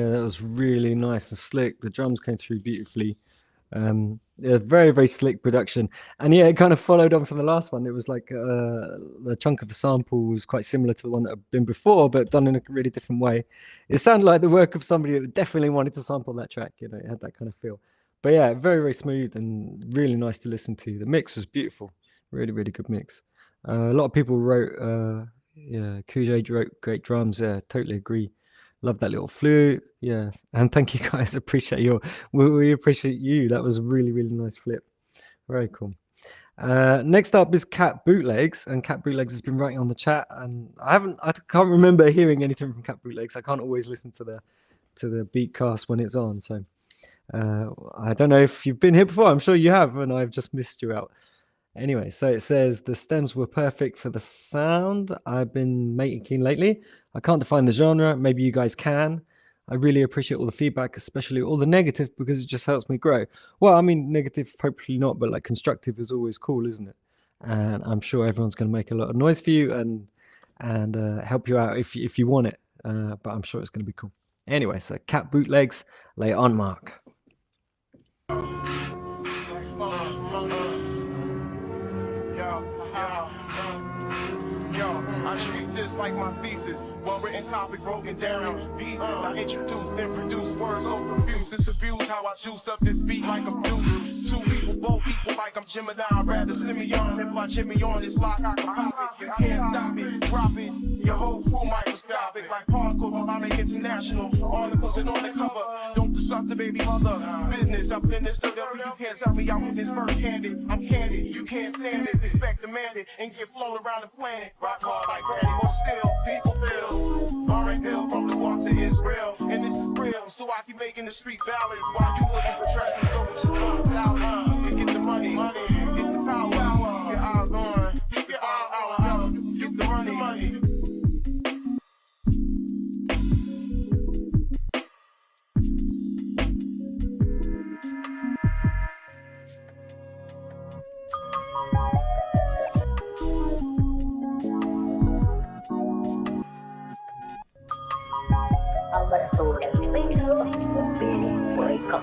That was really nice and slick. The drums came through beautifully. Yeah, very, very slick production. And yeah, it kind of followed on from the last one. It was like the chunk of the sample was quite similar to the one that had been before, but done in a really different way. It sounded like the work of somebody that definitely wanted to sample that track. You know, it had that kind of feel. But yeah, very, very smooth and really nice to listen to. The mix was beautiful. Really, really good mix. A lot of people wrote, yeah, Cujo wrote great drums. Yeah, totally agree. Love that little flute. Yeah. And thank you guys. Appreciate we appreciate you. That was a really, really nice flip. Very cool. Next up is Cat Bootlegs, and Cat Bootlegs has been writing on the chat, and I can't remember hearing anything from Cat Bootlegs. I can't always listen to the Beatcast when it's on. So I don't know if you've been here before. I'm sure you have, and I've just missed you out. Anyway, so it says the stems were perfect for the sound I've been making lately. I can't define the genre. Maybe you guys can. I really appreciate all the feedback, especially all the negative, because it just helps me grow. Well, I mean, negative, hopefully not, but like constructive is always cool, isn't it? And I'm sure everyone's going to make a lot of noise for you and help you out if you want it. But I'm sure it's going to be cool. Anyway, so Cat Bootlegs, lay it on, Mark. I treat this like my thesis. Well-written copy broken down into pieces. I introduce and produce words so profuse. This abuse how I juice up this beat like a deuce. Two people both equal like I'm Gemini, rather Simeon. If I Jimmy on this lock, I can pop it. You can't stop it, drop it. Your whole crew microscopic, like hardcore. I make international articles and on the cover. Don't disrupt the baby mother business. I've been this delivery. You can't sell me out with this first handed. I'm candid, you can't stand it. Respect demanded and get flown around the planet. Rock hard like granny, but still people feel. Barring Hill from Newark to Israel, and this is real. So I keep making the street ballads while you looking for trust and go with your tongue out. You get the money, you get the power. Keep your eyes on, keep your eye out, get the money. Abertura de pelo, periódico.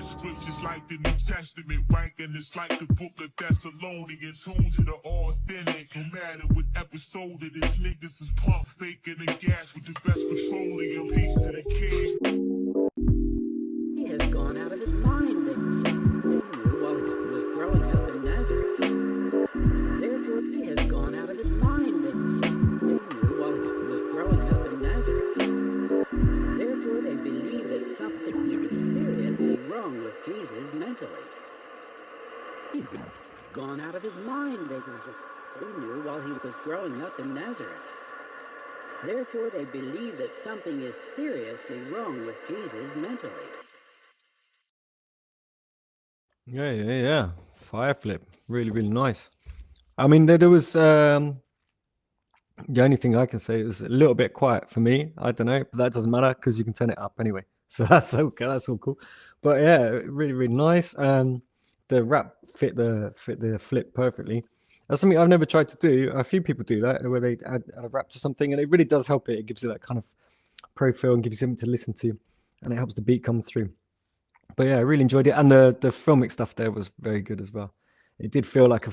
Scriptures like the New Testament, ranking it's like the book of Thessalonians, tuned to the authentic. No matter what episode of this, niggas is pump faking and gas with the best petroleum. Peace to the king. He has gone out of his mind, while he was growing up in Nazareth. Therefore, he has gone out of his mind, while he was growing up in Nazareth. Therefore, they believe that something is seriously wrong with Jesus mentally. He'd gone out of his mind, they knew, while he was growing up in Nazareth. Therefore, they believe that something is seriously wrong with Jesus mentally. Yeah. Fire flip. Really, really nice. I mean, there was the only thing I can say is a little bit quiet for me. I don't know, but that doesn't matter because you can turn it up anyway. So that's okay. That's all cool. But yeah, really, really nice. The rap fit the flip perfectly. That's something I've never tried to do. A few people do that, where they add a rap to something, and it really does help it. It gives it that kind of pro feel and gives you something to listen to, and it helps the beat come through. But yeah, I really enjoyed it, and the filmic stuff there was very good as well. It did feel like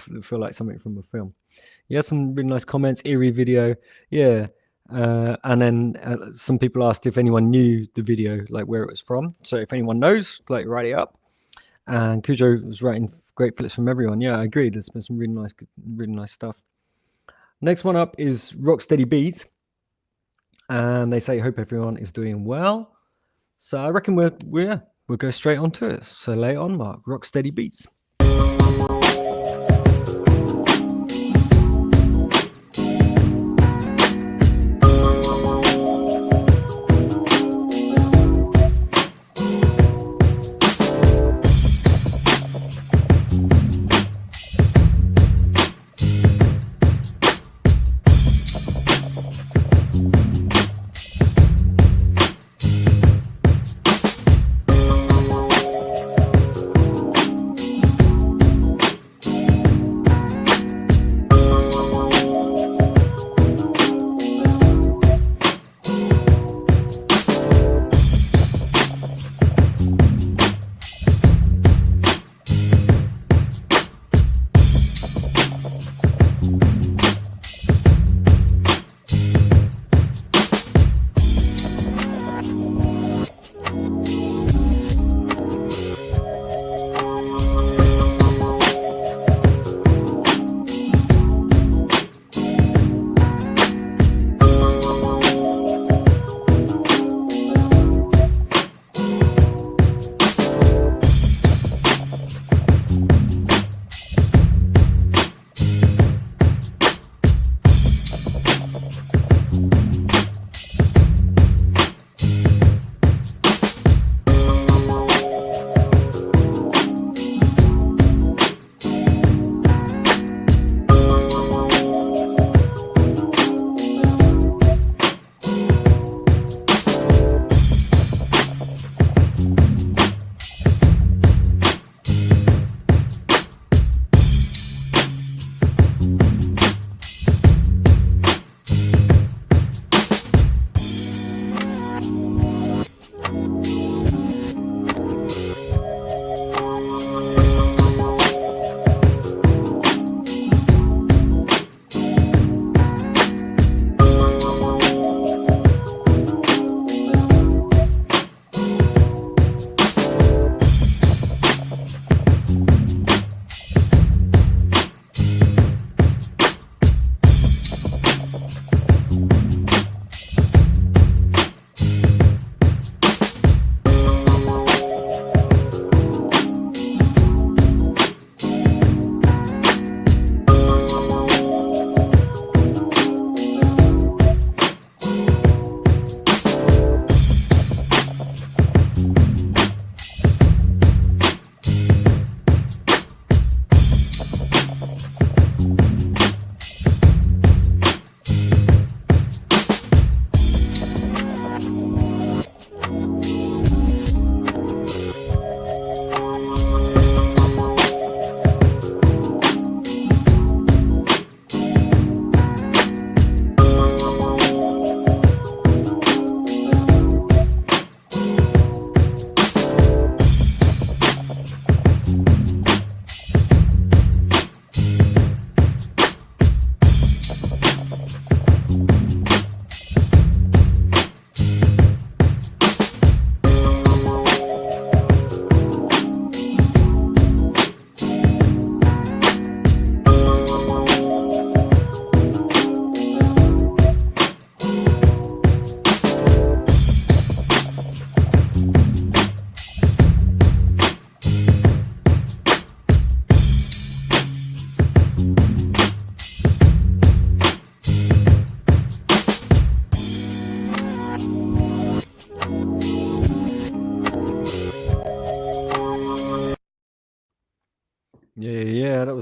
something from a film. Yeah, some really nice comments. Eerie video, yeah. And then some people asked if anyone knew the video, like where it was from. So if anyone knows, like write it up. And Cujo was writing great flips from everyone. Yeah, I agree. There's been some really nice stuff. Next one up is Rocksteady Beats, and they say hope everyone is doing well. So I reckon we'll go straight onto it. So lay it on, Mark. Rocksteady Beats.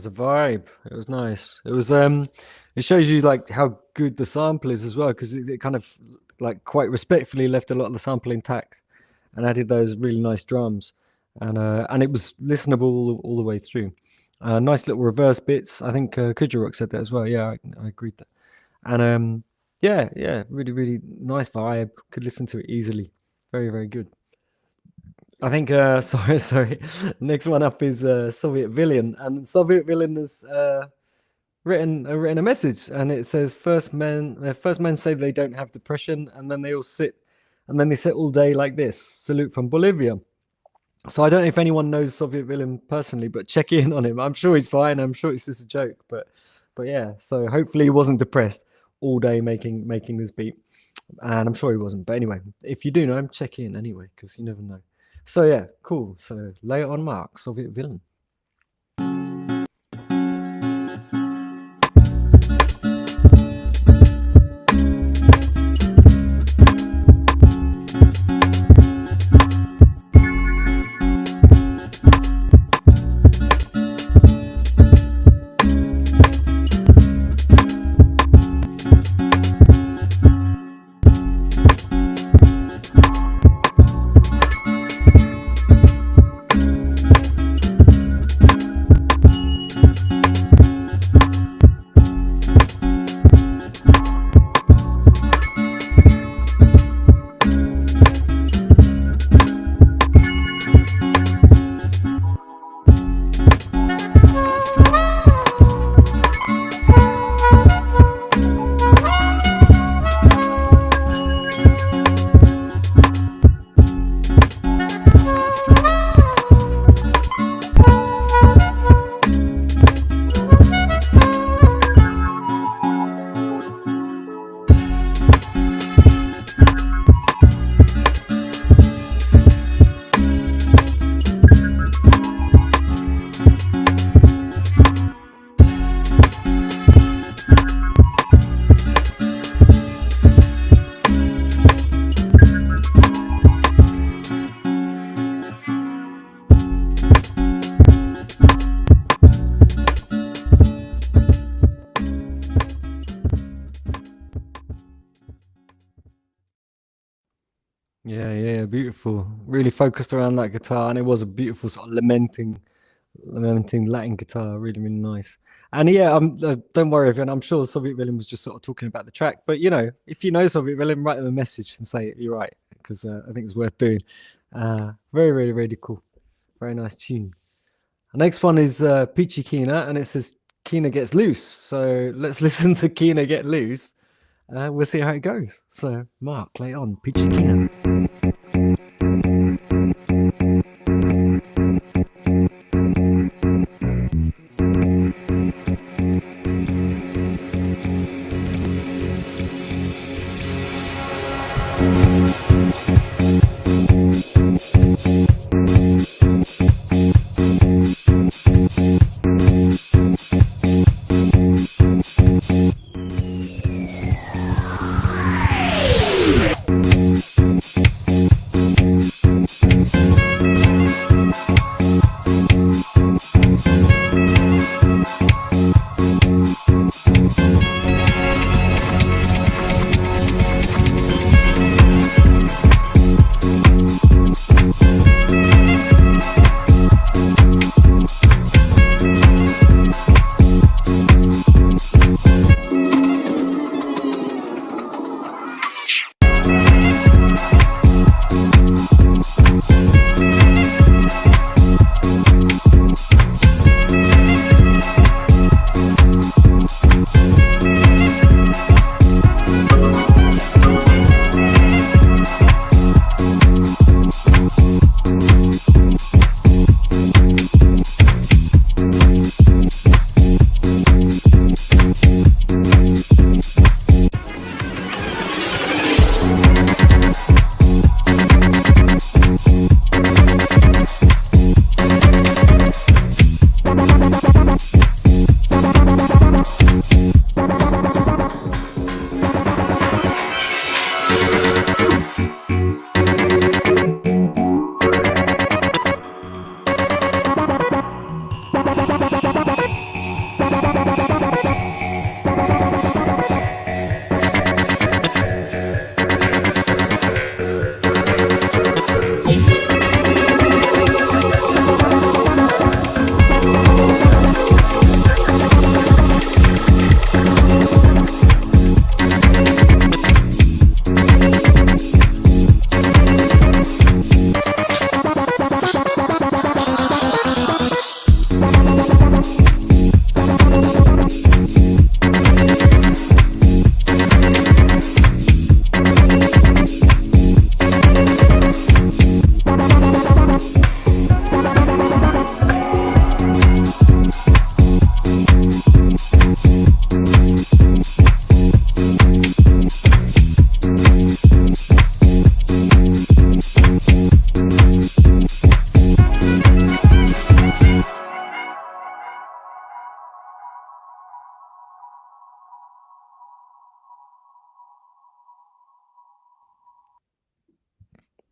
was a vibe. It was nice. It was it shows you like how good the sample is as well, because it kind of like quite respectfully left a lot of the sample intact and added those really nice drums, and it was listenable all the way through. Nice little reverse bits. I think Kujarok said that as well. Yeah, I agreed that. And yeah, really, really nice vibe. Could listen to it easily. Very, very good. I think sorry. Next one up is Soviet Villain, and Soviet Villain has written a message, and it says first men say they don't have depression, and then they sit all day like this. Salute from Bolivia. So I don't know if anyone knows Soviet Villain personally, but check in on him. I'm sure he's fine. I'm sure it's just a joke, but yeah. So hopefully he wasn't depressed all day making this beat, and I'm sure he wasn't. But anyway, if you do know him, check in anyway, because you never know. So yeah, cool. So lay it on, Mark. Soviet Villain. Yeah, beautiful. Really focused around that guitar, and it was a beautiful sort of lamenting Latin guitar. Really, really nice. And yeah, don't worry, everyone. I'm sure Soviet Villain was just sort of talking about the track, but if you know Soviet Villain, write them a message and say you're right, because I think it's worth doing. Very, really, really cool. Very nice tune. The next one is Peachy Keener, and it says Keener gets loose. So let's listen to Keener get loose. We'll see how it goes. So Mark, play on Peachy Keener.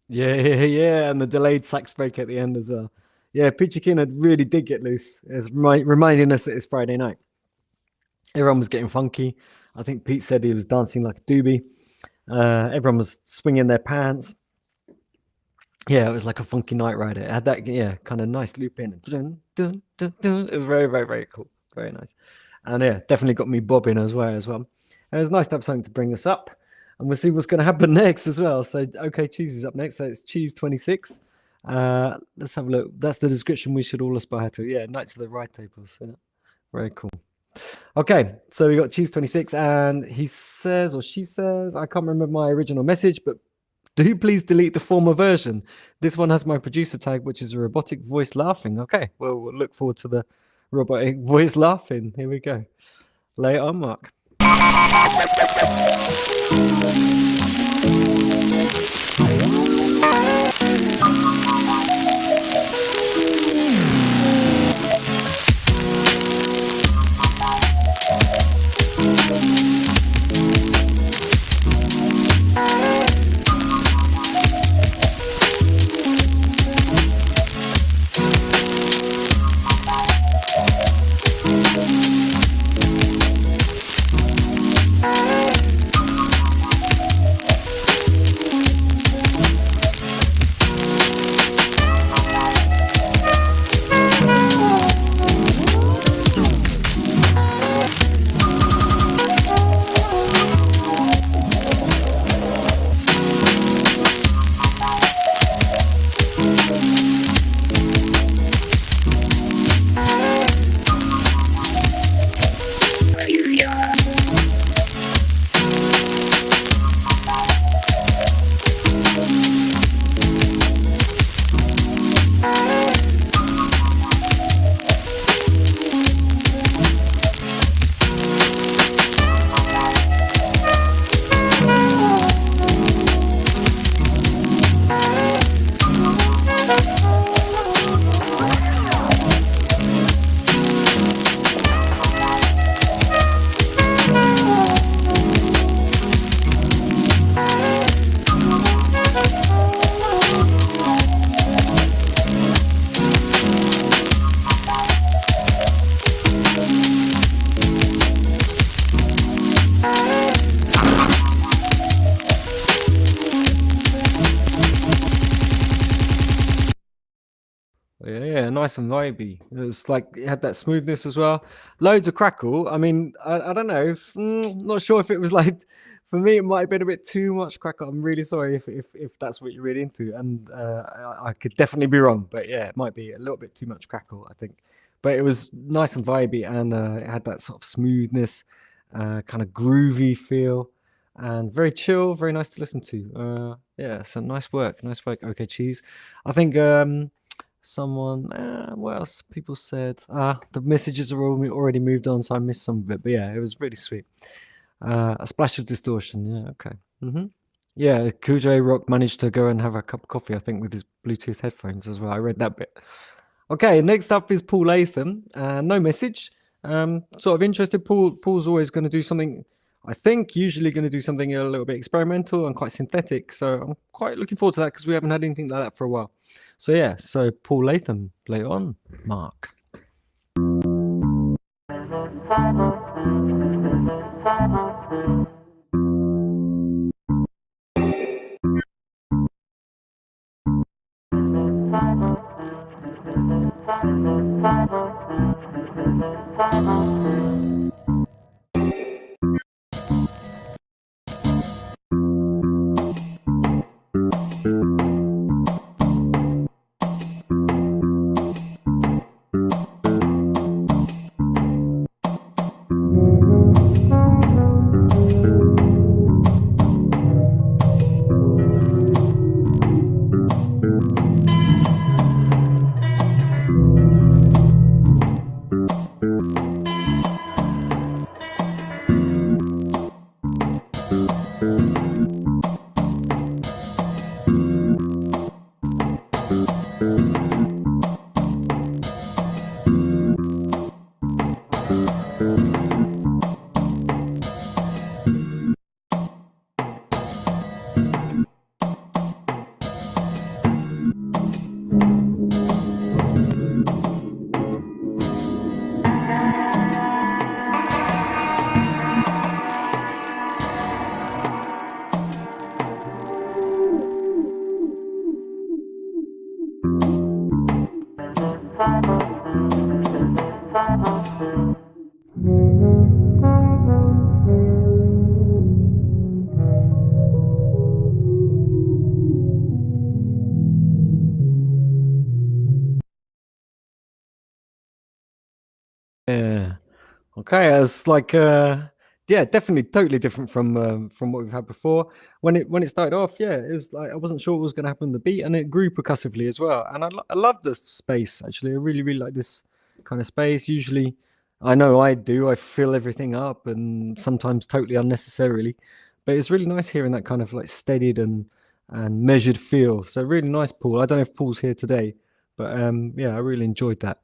Yeah, and the delayed sax break at the end as well. Yeah, Peachy Keen really did get loose. It's reminding us that it's Friday night. Everyone was getting funky. I think Pete said he was dancing like a doobie. Everyone was swinging their pants. Yeah, it was like a funky night rider. It had that kind of nice loop in. Dun, dun, dun, dun. It was very, very, very cool. Very nice. And yeah, definitely got me bobbing as well. And it was nice to have something to bring us up. And we'll see what's going to happen next as well. So, okay, Cheese is up next. So it's Cheese 26. Let's have a look. That's the description we should all aspire to. Yeah, Knights of the Ride Tables. Yeah, very cool. Okay, so we got Cheese 26, and he says, or she says, I can't remember my original message, but do please delete the former version. This one has my producer tag, which is a robotic voice laughing. Okay, well, we'll look forward to the robotic voice laughing. Here we go. Lay it on, Mark. Yeah, nice and vibey. It was like it had that smoothness as well. Loads of crackle. I mean, I don't know. Not sure if it was like for me. It might have been a bit too much crackle. I'm really sorry if that's what you're really into, and I could definitely be wrong. But yeah, it might be a little bit too much crackle, I think. But it was nice and vibey, and it had that sort of smoothness, kind of groovy feel, and very chill, very nice to listen to. Yeah, so nice work, nice work. Okay, Cheese. I think. Someone, what else? People said, the messages are already moved on, so I missed some of it. But yeah, it was really sweet. A splash of distortion. Yeah, okay. Yeah, Cujo Rock managed to go and have a cup of coffee, I think, with his Bluetooth headphones as well. I read that bit. Okay, next up is Paul Latham. No message. Sort of interested. Paul's always going to do something. I think usually going to do something a little bit experimental and quite synthetic. So I'm quite looking forward to that because we haven't had anything like that for a while. So yeah, so Paul Latham, play on, Mark. Okay, it's like yeah, definitely totally different from what we've had before. When it started off, yeah, it was like I wasn't sure what was going to happen with the beat, and it grew percussively as well. And I love the space actually. I really like this kind of space. Usually, I know I do. I fill everything up, and sometimes totally unnecessarily. But it's really nice hearing that kind of like steadied and measured feel. So really nice, Paul. I don't know if Paul's here today, but yeah, I really enjoyed that.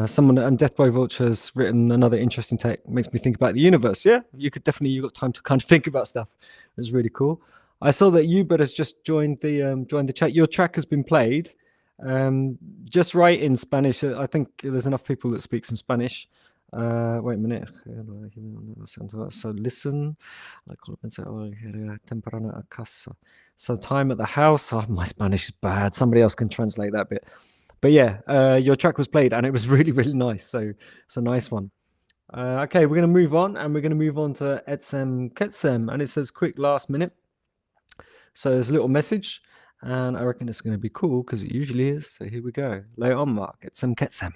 Someone and Death by Vulture has written another interesting take. Makes me think about the universe. Yeah, you got time to kind of think about stuff. It's really cool. I saw that Hubert has just joined the chat. Your track has been played. Just write in Spanish. I think there's enough people that speak some Spanish. Wait a minute. So listen. Temprano a casa. So time at the house. Oh, my Spanish is bad. Somebody else can translate that bit. But yeah, your track was played and it was really nice. So it's a nice one. Okay, we're going to move on and we're going to move on to Etsem Ketsem. And it says quick last minute. So there's a little message and I reckon it's going to be cool because it usually is. So here we go. Lay it on, Mark. Etsem Ketsem.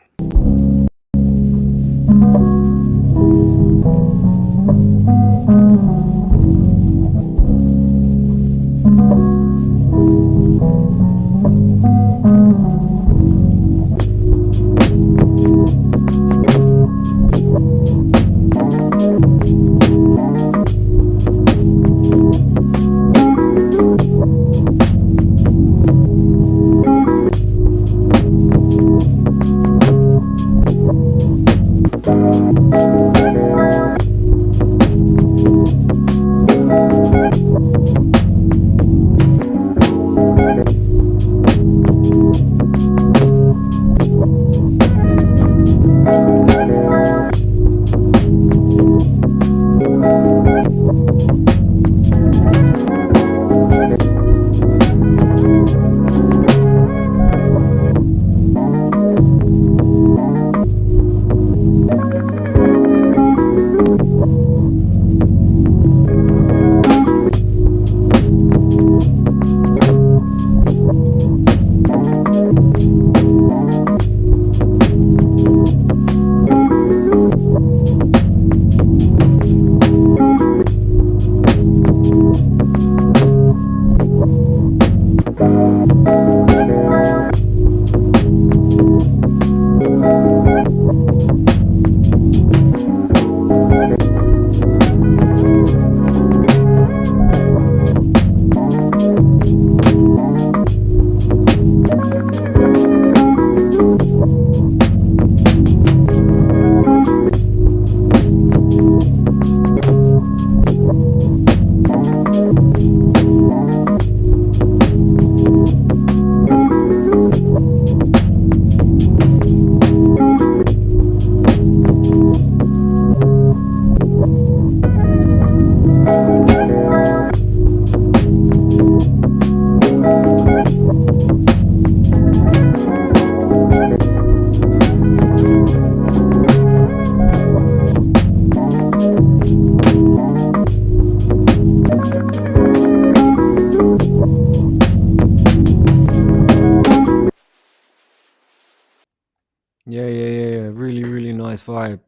Yeah. Really nice vibe.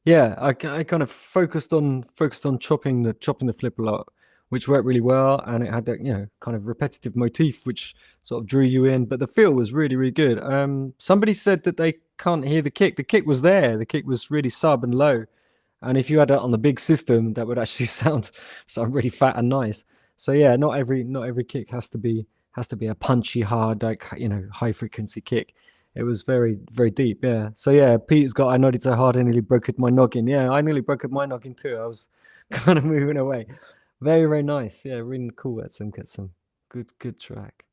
Yeah, I kind of focused on chopping the flip a lot, which worked really well, and it had that kind of repetitive motif which sort of drew you in. But the feel was really good. Somebody said that they can't hear the kick. The kick was there. The kick was really sub and low, and if you had that on the big system, that would actually sound really fat and nice. So yeah, not every kick has to be a punchy, hard, like high frequency kick. It was very deep, yeah. So yeah, Pete's got I nodded so hard I nearly broke my noggin. Yeah, I nearly broke my noggin too. I was kind of moving away. Very nice. Yeah, really cool. Get some good track.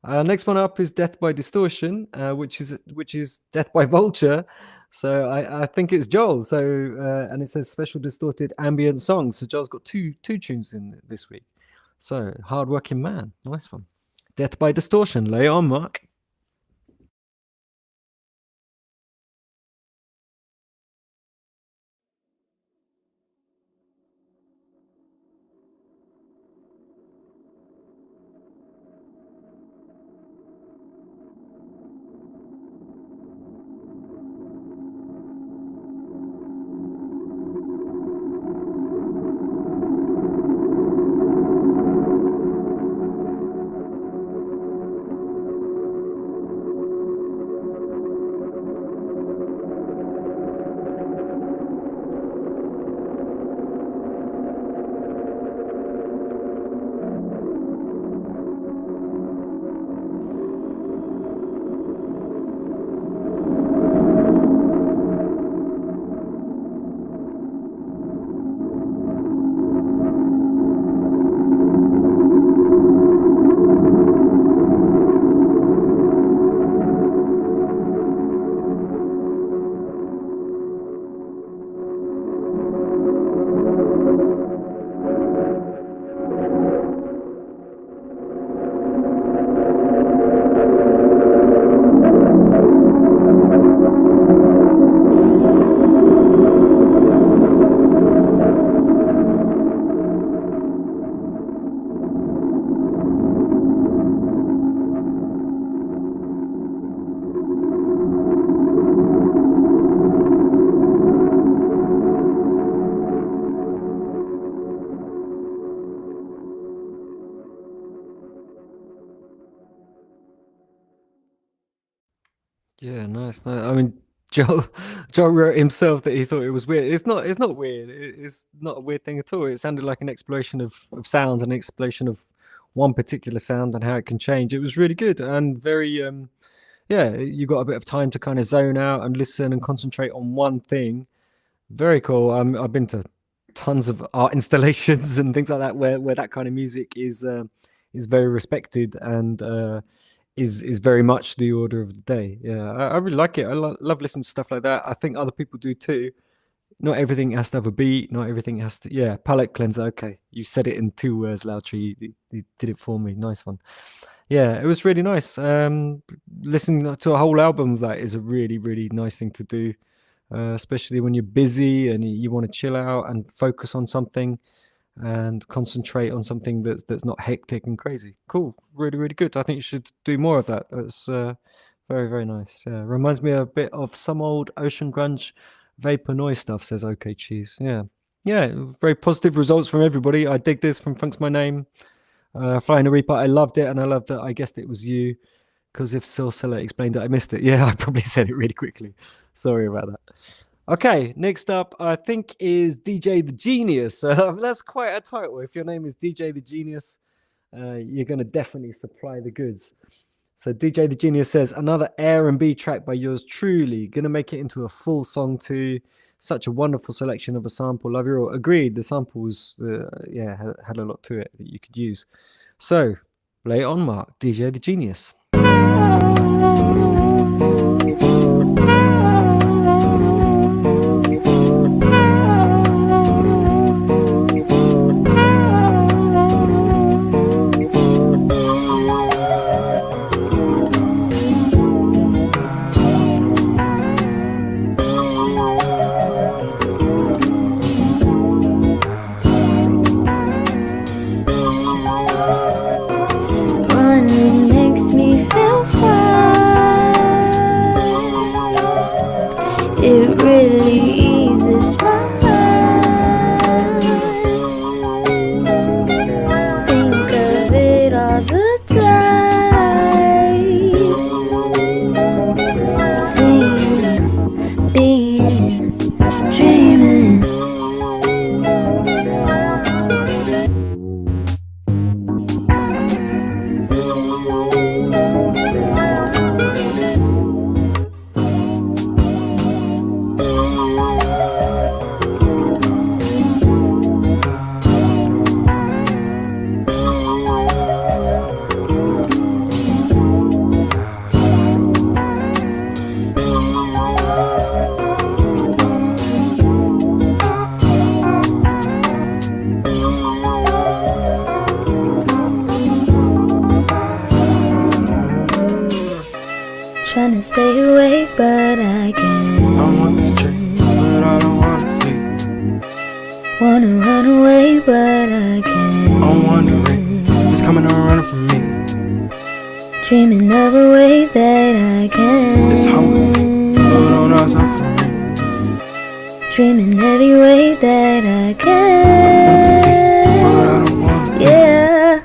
Next one up is Death by Distortion, which is Death by Vulture. So I think it's Joel. So and it says special distorted ambient songs. So Joel's got two tunes in this week. So hardworking man, nice one. Death by Distortion. Lay it on, Mark. Yeah, nice. I mean, Joe Joe wrote himself that he thought it was weird. It's not weird. It's not a weird thing at all. It sounded like an exploration of sound, an exploration of one particular sound and how it can change. It was really good and very yeah, you got a bit of time to kind of zone out and listen and concentrate on one thing. Very cool. I've been to tons of art installations and things like that where that kind of music is very respected and is very much the order of the day. Yeah, I really like it. I love listening to stuff like that. I think other people do too. Not everything has to have a beat. Not everything has to. Yeah, palette cleanser. Okay, you said it in 2 words, Lautry. You did it for me. Nice one. Yeah, it was really nice. Listening to a whole album of that is a really, really nice thing to do, especially when you're busy and you want to chill out and focus on something and concentrate on something that's not hectic and crazy. Cool, really, really good. I think you should do more of that. That's very, very nice. Yeah, reminds me a bit of some old ocean grunge vapor noise stuff. Says OK Cheese. Yeah, yeah, very positive results from everybody. I dig this from Funk's My Name. Flying a Reaper, I loved it, and I loved that I guessed it was you. Because if Silsila explained it, I missed it. Yeah, I probably said it really quickly. Sorry about that. Okay, next up, I think is DJ the Genius. That's quite a title. If your name is DJ the Genius, you're going to definitely supply the goods. So DJ the Genius says, another R&B track by yours truly. Going to make it into a full song too. Such a wonderful selection of a sample. Love you all. Agreed. The sample was, yeah, had a lot to it that you could use. So, lay it on, Mark. DJ the Genius. Running makes me feel fine. It really eases my mind. Think of it all the time. Seeing, being, dreaming. Trying to stay awake, but I can't. I want this dream, but I don't wanna sleep. Wanna run away, but I can't. I'm wondering, it's coming and running from me. Dreaming of a way that I can. It's humbling, but don't ask for me. Dreaming every way that I But I can. don't wanna. Yeah.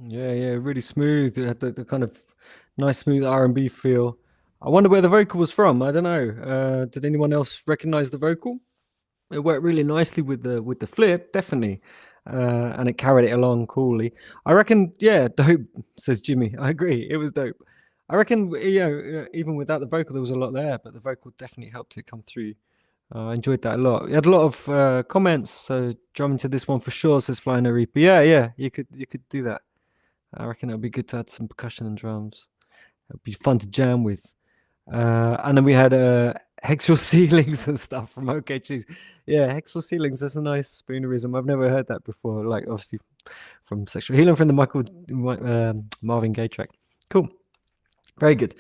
Yeah, really smooth. It had the kind of nice, smooth R&B feel. I wonder where the vocal was from. I don't know. Did anyone else recognize the vocal? It worked really nicely with the flip, definitely, and it carried it along coolly. I reckon, yeah, dope. Says Jimmy. I agree. It was dope. I reckon, even without the vocal, there was a lot there, but the vocal definitely helped it come through. I enjoyed that a lot. We had a lot of comments. So drumming to this one for sure. Says Flying a Reaper. Yeah, you could do that. I reckon it would be good to add some percussion and drums. It would be fun to jam with. And then we had Hexual Ceilings and stuff from OK Cheese. Yeah, Hexual Ceilings, that's a nice spoonerism. I've never heard that before. Like, obviously, from Sexual Healing from the Marvin Gaye track. Cool. Very good.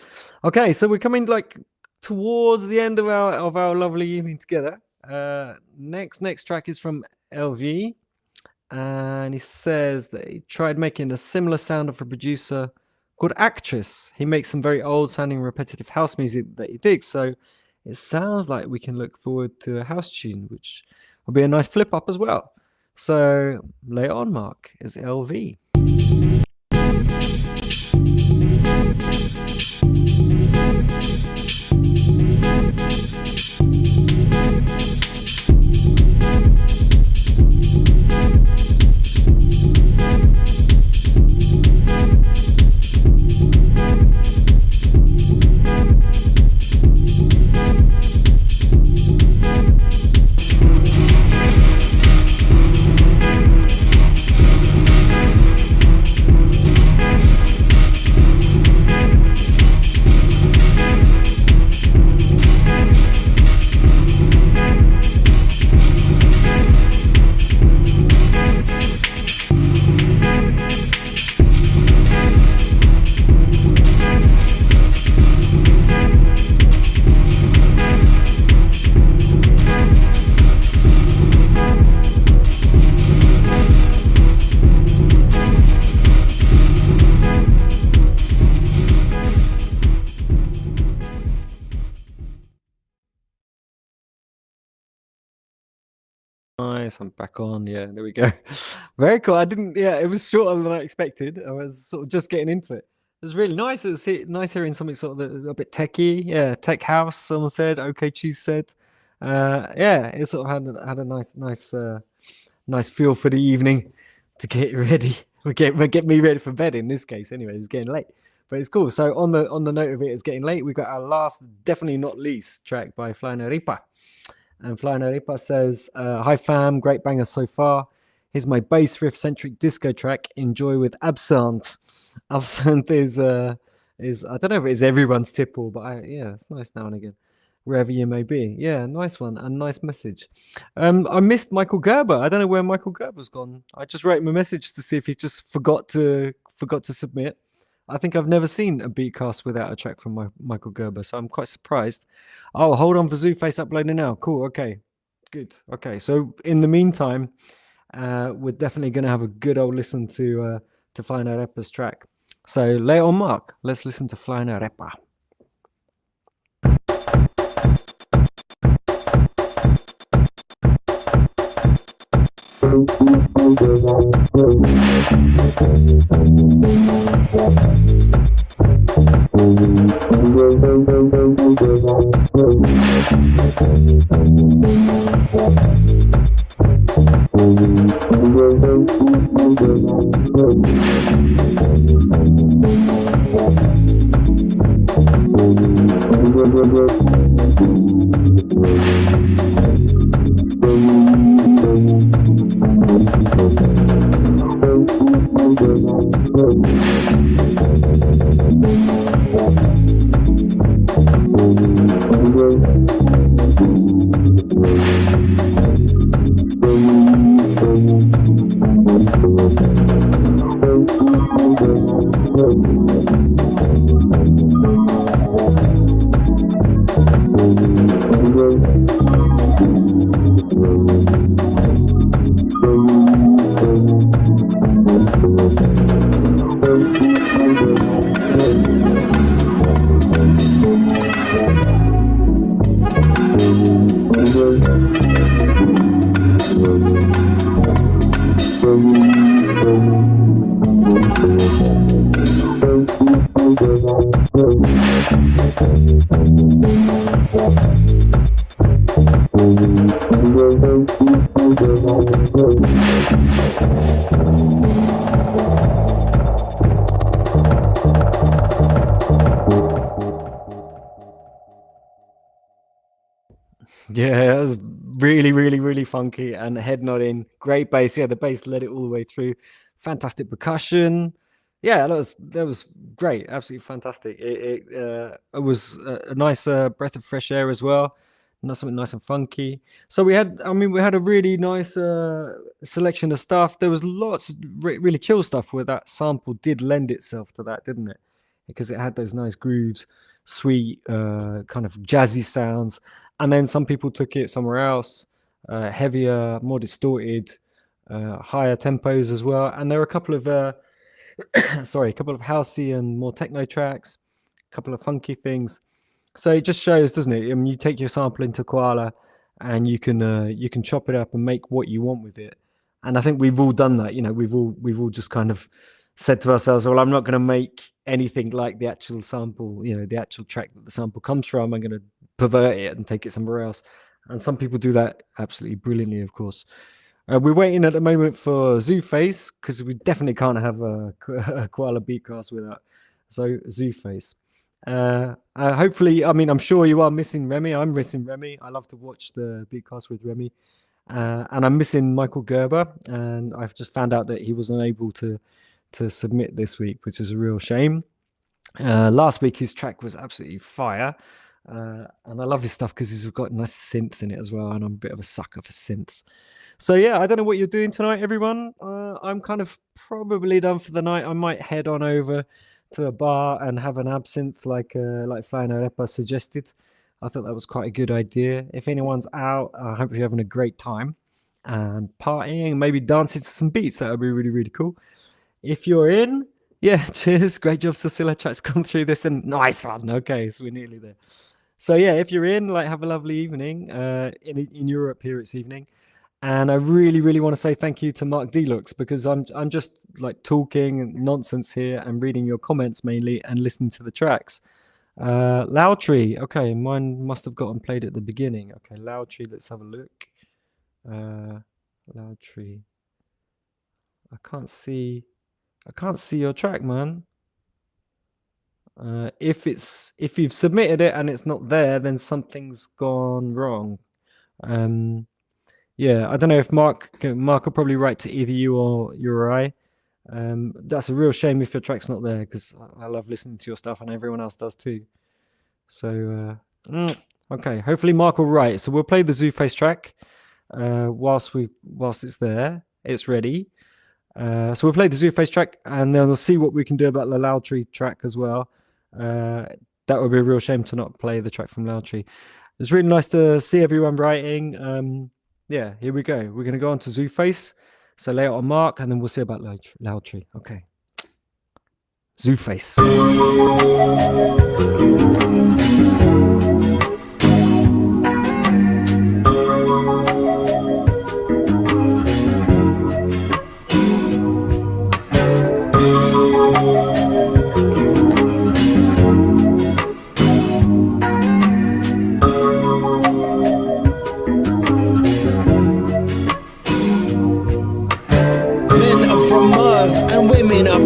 Okay, so we're coming like towards the end of our lovely evening together. Next track is from LV. And he says that he tried making a similar sound of a producer called Actress. He makes some very old sounding repetitive house music that he digs. So it sounds like we can look forward to a house tune, which will be a nice flip up as well. So lay it on, Mark. It's LV. Nice, I'm back on. Yeah, there we go. Very cool. I didn't. Yeah, it was shorter than I expected. I was sort of just getting into it. It was really nice. It was nice hearing something sort of a bit techy. Yeah, tech house. Someone said. Okay, Cheese said. Yeah, it sort of had a nice feel for the evening to get ready. Get me ready for bed in this case. Anyway, it's getting late, but it's cool. So on the note of it's getting late, we got our last, definitely not least, track by Flying Ripa. And Flying Arepa says, hi fam, great banger so far. Here's my bass riff centric disco track. Enjoy with Absinthe. Absinthe is I don't know if it is everyone's tipple, but yeah, it's nice now and again, wherever you may be. Yeah, nice one and nice message. I missed Michael Gerber. I don't know where Michael Gerber's gone. I just wrote him a message to see if he just forgot to submit. I think I've never seen a Beatcast without a track from Michael Gerber, so I'm quite surprised. Oh, hold on for Zooface uploading now. Cool. Okay, good. Okay, so in the meantime, we're definitely going to have a good old listen to Flying Arepa's track. So lay it on, Mark. Let's listen to Flying Arepa. Yeah, it was really funky and head nodding. Great bass. Yeah, the bass led it all the way through. Fantastic percussion. Yeah, that was great. Absolutely fantastic. It was a nice breath of fresh air as well. Not something nice and funky. So we had a really nice selection of stuff. There was lots of really chill stuff where that sample did lend itself to that, didn't it? Because it had those nice grooves, sweet kind of jazzy sounds. And then some people took it somewhere else, heavier, more distorted, higher tempos as well. And there were a couple of, a couple of housey and more techno tracks, a couple of funky things. So it just shows, doesn't it? I mean, you take your sample into Koala, and you can chop it up and make what you want with it. And I think we've all done that. You know, we've all just kind of said to ourselves, "Well, I'm not going to make anything like the actual sample. You know, the actual track that the sample comes from. I'm going to pervert it and take it somewhere else." And some people do that absolutely brilliantly, of course. We're waiting at the moment for Zooface because we definitely can't have a Koala Beatcast without Zooface. Hopefully, I mean, I'm sure you are missing Remy. I'm missing Remy. I love to watch the Beatcast with Remy. And I'm missing Michael Gerber. And I've just found out that he was unable to submit this week, which is a real shame. Last week, his track was absolutely fire. And I love his stuff because he's got nice synths in it as well. And I'm a bit of a sucker for synths. So yeah, I don't know what you're doing tonight, everyone. I'm kind of probably done for the night. I might head on over to a bar and have an absinthe like Flying Arepa suggested. I thought that was quite a good idea. If anyone's out, I hope you're having a great time and partying, maybe dancing to some beats. That would be really, really cool. If you're in, yeah, cheers. Great job, Silsila. Track's come through this and nice one. Okay, so we're nearly there. So yeah, if you're in, like, have a lovely evening. In Europe here it's evening. And I really, really want to say thank you to Mark Deluxe because I'm just like talking nonsense here and reading your comments mainly and listening to the tracks. Loudtree, okay, mine must have gotten played at the beginning. Okay, Loudtree, let's have a look. Loudtree, I can't see your track, man. If you've submitted it and it's not there, then something's gone wrong. Yeah, I don't know if Mark will probably write to either you or Uri. That's a real shame if your track's not there because I love listening to your stuff and everyone else does too. So okay, hopefully Mark will write. So we'll play the Zooface track whilst it's there, it's ready. So we'll play the Zooface track and then we'll see what we can do about the Loudtree track as well. That would be a real shame to not play the track from Loudtree. It's really nice to see everyone writing. Yeah, here we go. We're going to go on to Zooface. So lay it on Mark, and then we'll see about Loudtree. Okay. Zooface.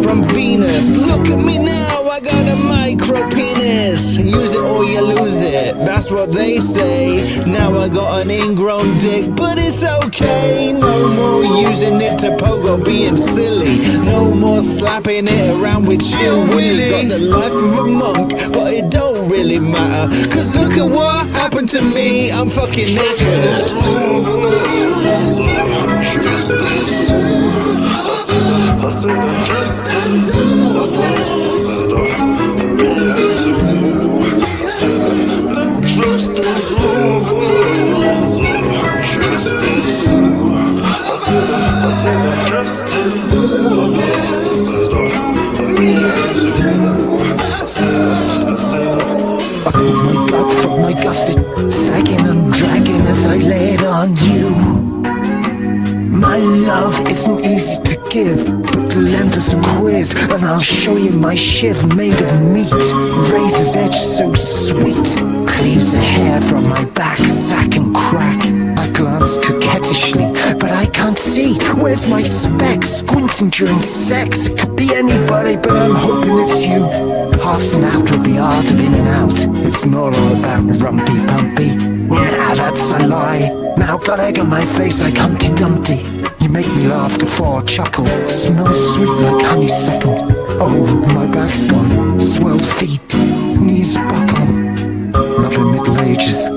From Venus, look at me now, I got a micro penis. Use it or you lose it, that's what they say. Now I got an ingrown dick, but it's okay. No more using it to pogo, being silly. No more slapping it around with chill willy. Got the life of a monk, but it don't really matter. Cause look at what happened to me, I'm fucking naked. My blood from my gusset, sagging and dragging as I lay it on you. My love isn't easy to give, but lend us a quiz and I'll show you my shiv made of meat. Razor's edge so sweet, cleaves the hair from my back, sack and crack. I glance coquettishly, but I can't see. Where's my spec? Squinting during sex. It could be anybody, but I'm hoping it's you. Passing out will be hard of in and out. It's not all about rumpy pumpy. Yeah, that's a lie. Now got egg on my face like Humpty Dumpty. You make me laugh, guffaw, chuckle. Smells sweet like honeysuckle. Oh, my back's gone. Swelled feet, knees buckle. Loving Middle Ages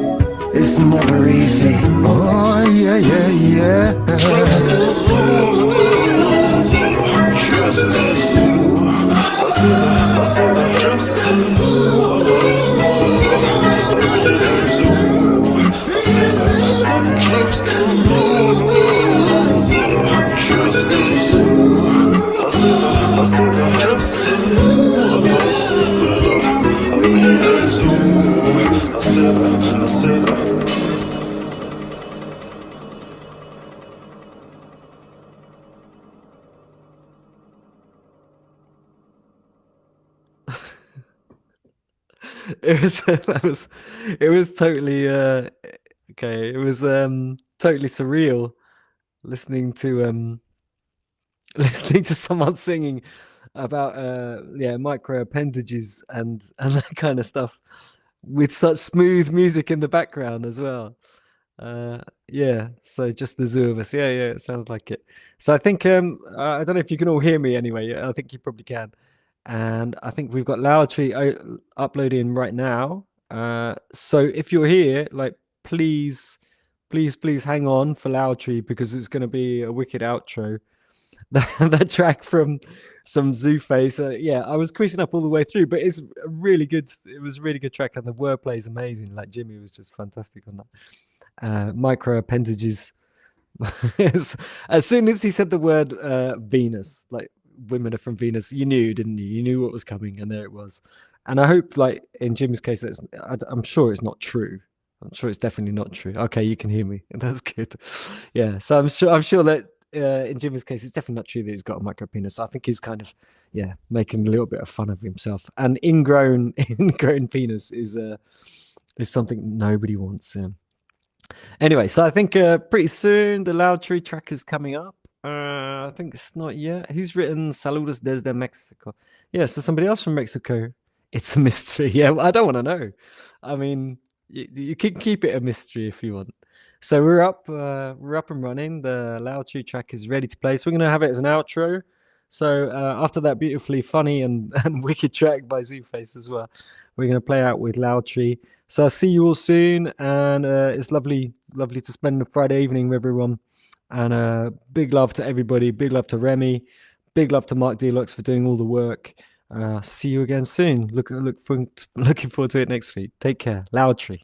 is never easy. Oh, yeah, yeah, yeah. Just as you. Just as It was it was totally okay. It was totally surreal listening to listening to someone singing about micro appendages and that kind of stuff with such smooth music in the background as well. Yeah, so just the zoo of us. Yeah, it sounds like it. So I think I don't know if you can all hear me anyway. I think you probably can. And I think we've got Loudtree uploading right now. So if you're here, like please hang on for Loudtree because it's going to be a wicked outro. That track from some Zoo Face. Yeah, I was quizzing up all the way through, but it's a really good. It was a really good track, and the wordplay is amazing. Like Jimmy was just fantastic on that. Micro appendages. As soon as he said the word Venus, like women are from Venus, you knew, didn't you? You knew what was coming, and there it was. And I hope, like in Jimmy's case, I'm sure it's not true. I'm sure it's definitely not true. Okay, you can hear me. That's good. Yeah, so I'm sure that in Jimmy's case, it's definitely not true that he's got a micro penis. I think he's kind of making a little bit of fun of himself. And ingrown penis is something nobody wants. Anyway, so I think pretty soon the Loudtree track is coming up. I think it's not yet. Who's written Saludos desde Mexico? Yeah, so somebody else from Mexico. It's a mystery. Yeah, I don't want to know. I mean, you can keep it a mystery if you want. So we're up and running. The Loudtree track is ready to play. So we're going to have it as an outro. So after that beautifully funny and wicked track by Zooface as well, we're going to play out with Loudtree. So I'll see you all soon, and it's lovely to spend a Friday evening with everyone. And big love to everybody. Big love to Remy. Big love to Mark Deluxe for doing all the work. See you again soon. Looking forward to it next week. Take care. Loudtree.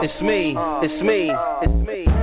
It's me. It's me. It's me.